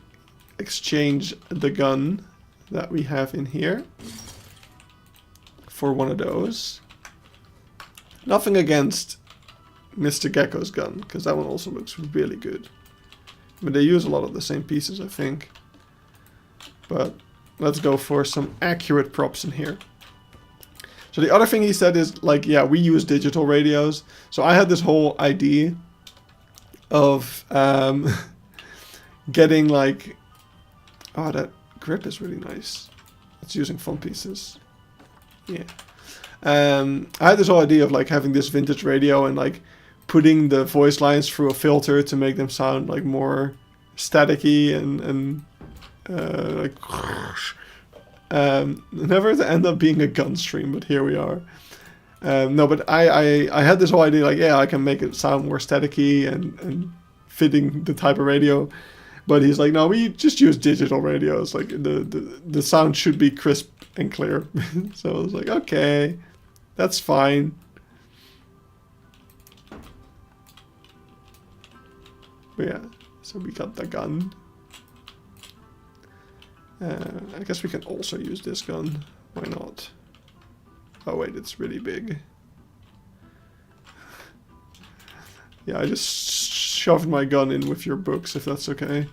exchange the gun that we have in here for one of those. Nothing against Mr. Gecko's gun, because that one also looks really good. But they use a lot of the same pieces, I think. But let's go for some accurate props in here. So the other thing he said is, like, yeah, we use digital radios. So I had this whole idea of getting, like... Oh, that grip is really nice. It's using foam pieces. Yeah. I had this whole idea of, like, having this vintage radio and, like, putting the voice lines through a filter to make them sound, like, more staticky and like, never to end up being a gun stream, but here we are. No, but I had this whole idea, like, yeah, I can make it sound more staticky and fitting the type of radio. But he's like, no, we just use digital radios. Like, the sound should be crisp and clear. So I was like, okay, that's fine. But yeah, so we got the gun. I guess we can also use this gun. Why not? Oh wait, it's really big. Yeah, I just shoved my gun in with your books, if that's okay.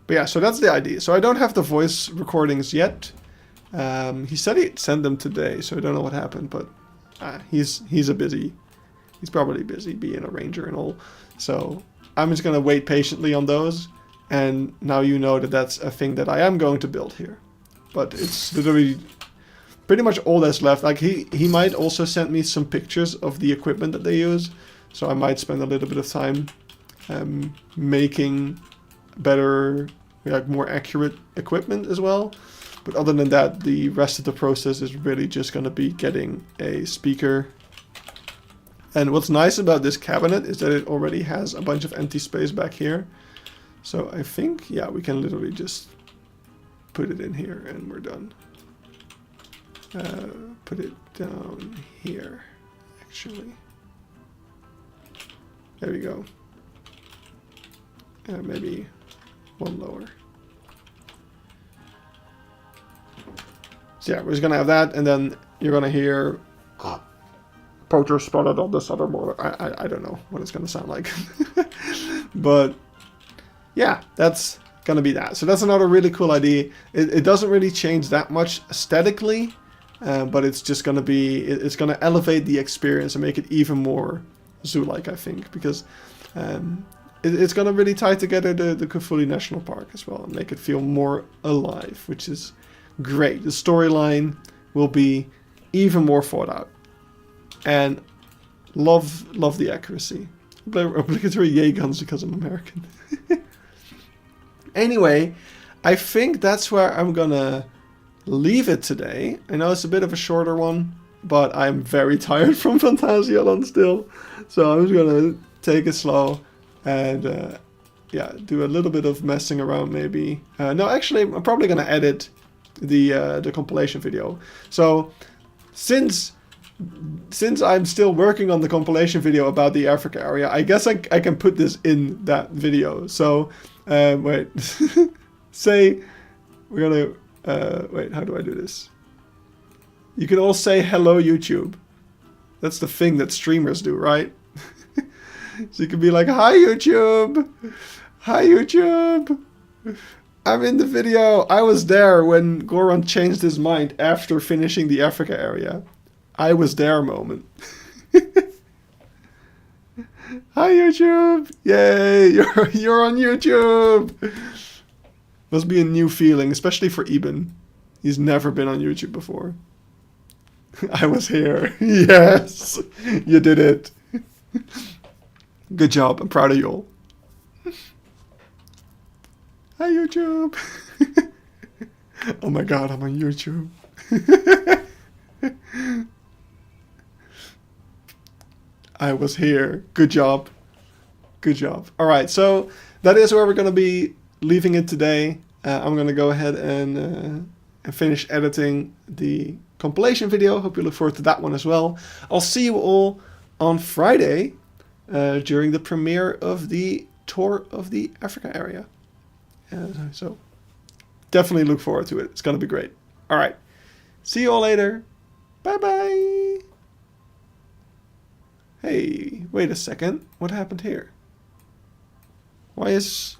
But yeah, so that's the idea. So I don't have the voice recordings yet. He said he'd send them today, so I don't know what happened, but he's probably busy being a ranger and all. So I'm just gonna wait patiently on those, and now you know that that's a thing that I am going to build here. But it's literally pretty much all that's left. Like he might also send me some pictures of the equipment that they use, so I might spend a little bit of time making better, like more accurate equipment as well. But other than that, the rest of the process is really just going to be getting a speaker. And what's nice about this cabinet is that it already has a bunch of empty space back here. So I think, yeah, we can literally just put it in here and we're done. Put it down here, actually. There we go. Maybe one lower. So yeah, we're just gonna have that, and then you're gonna hear poacher spotted on this other border. I don't know what it's gonna sound like. But yeah, that's gonna be that. So that's another really cool idea. It doesn't really change that much aesthetically, but it's just gonna be, it's gonna elevate the experience and make it even more zoo-like, I think, because it's gonna really tie together the Kufuli National Park as well and make it feel more alive, which is great. The storyline will be even more thought out, and love the accuracy. Obligatory yay guns because I'm American. Anyway, I think that's where I'm gonna leave it today. I know it's a bit of a shorter one, but I'm very tired from Phantasialand still, so I'm just gonna take it slow and yeah, do a little bit of messing around maybe. No, actually, I'm probably gonna edit the compilation video. So since I'm still working on the compilation video about the Africa area, I guess I can put this in that video. So wait, say we're gonna wait, how do I do this? You can all say hello YouTube. That's the thing that streamers do, right? So you can be like, hi YouTube, hi YouTube, I'm in the video. I was there when Goron changed his mind after finishing the Africa area. I was there moment. Hi YouTube! Yay! You're on YouTube! Must be a new feeling, especially for Eben. He's never been on YouTube before. I was here. Yes! You did it. Good job. I'm proud of you all. Hi YouTube! Oh my god, I'm on YouTube. I was here. Good job. Good job. Alright, so that is where we're going to be leaving it today. I'm going to go ahead and finish editing the compilation video. Hope you look forward to that one as well. I'll see you all on Friday during the premiere of the tour of the Africa area. So definitely look forward to it. It's going to be great. Alright, see you all later. Bye-bye. Hey, wait a second. What happened here? Why is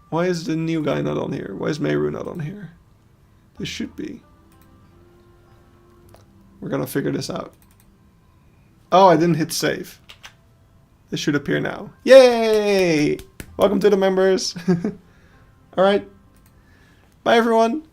the new guy not on here? Why is Meru not on here? This should be. We're gonna figure this out. Oh, I didn't hit save. This should appear now. Yay! Welcome to the members. Alright. Bye, everyone.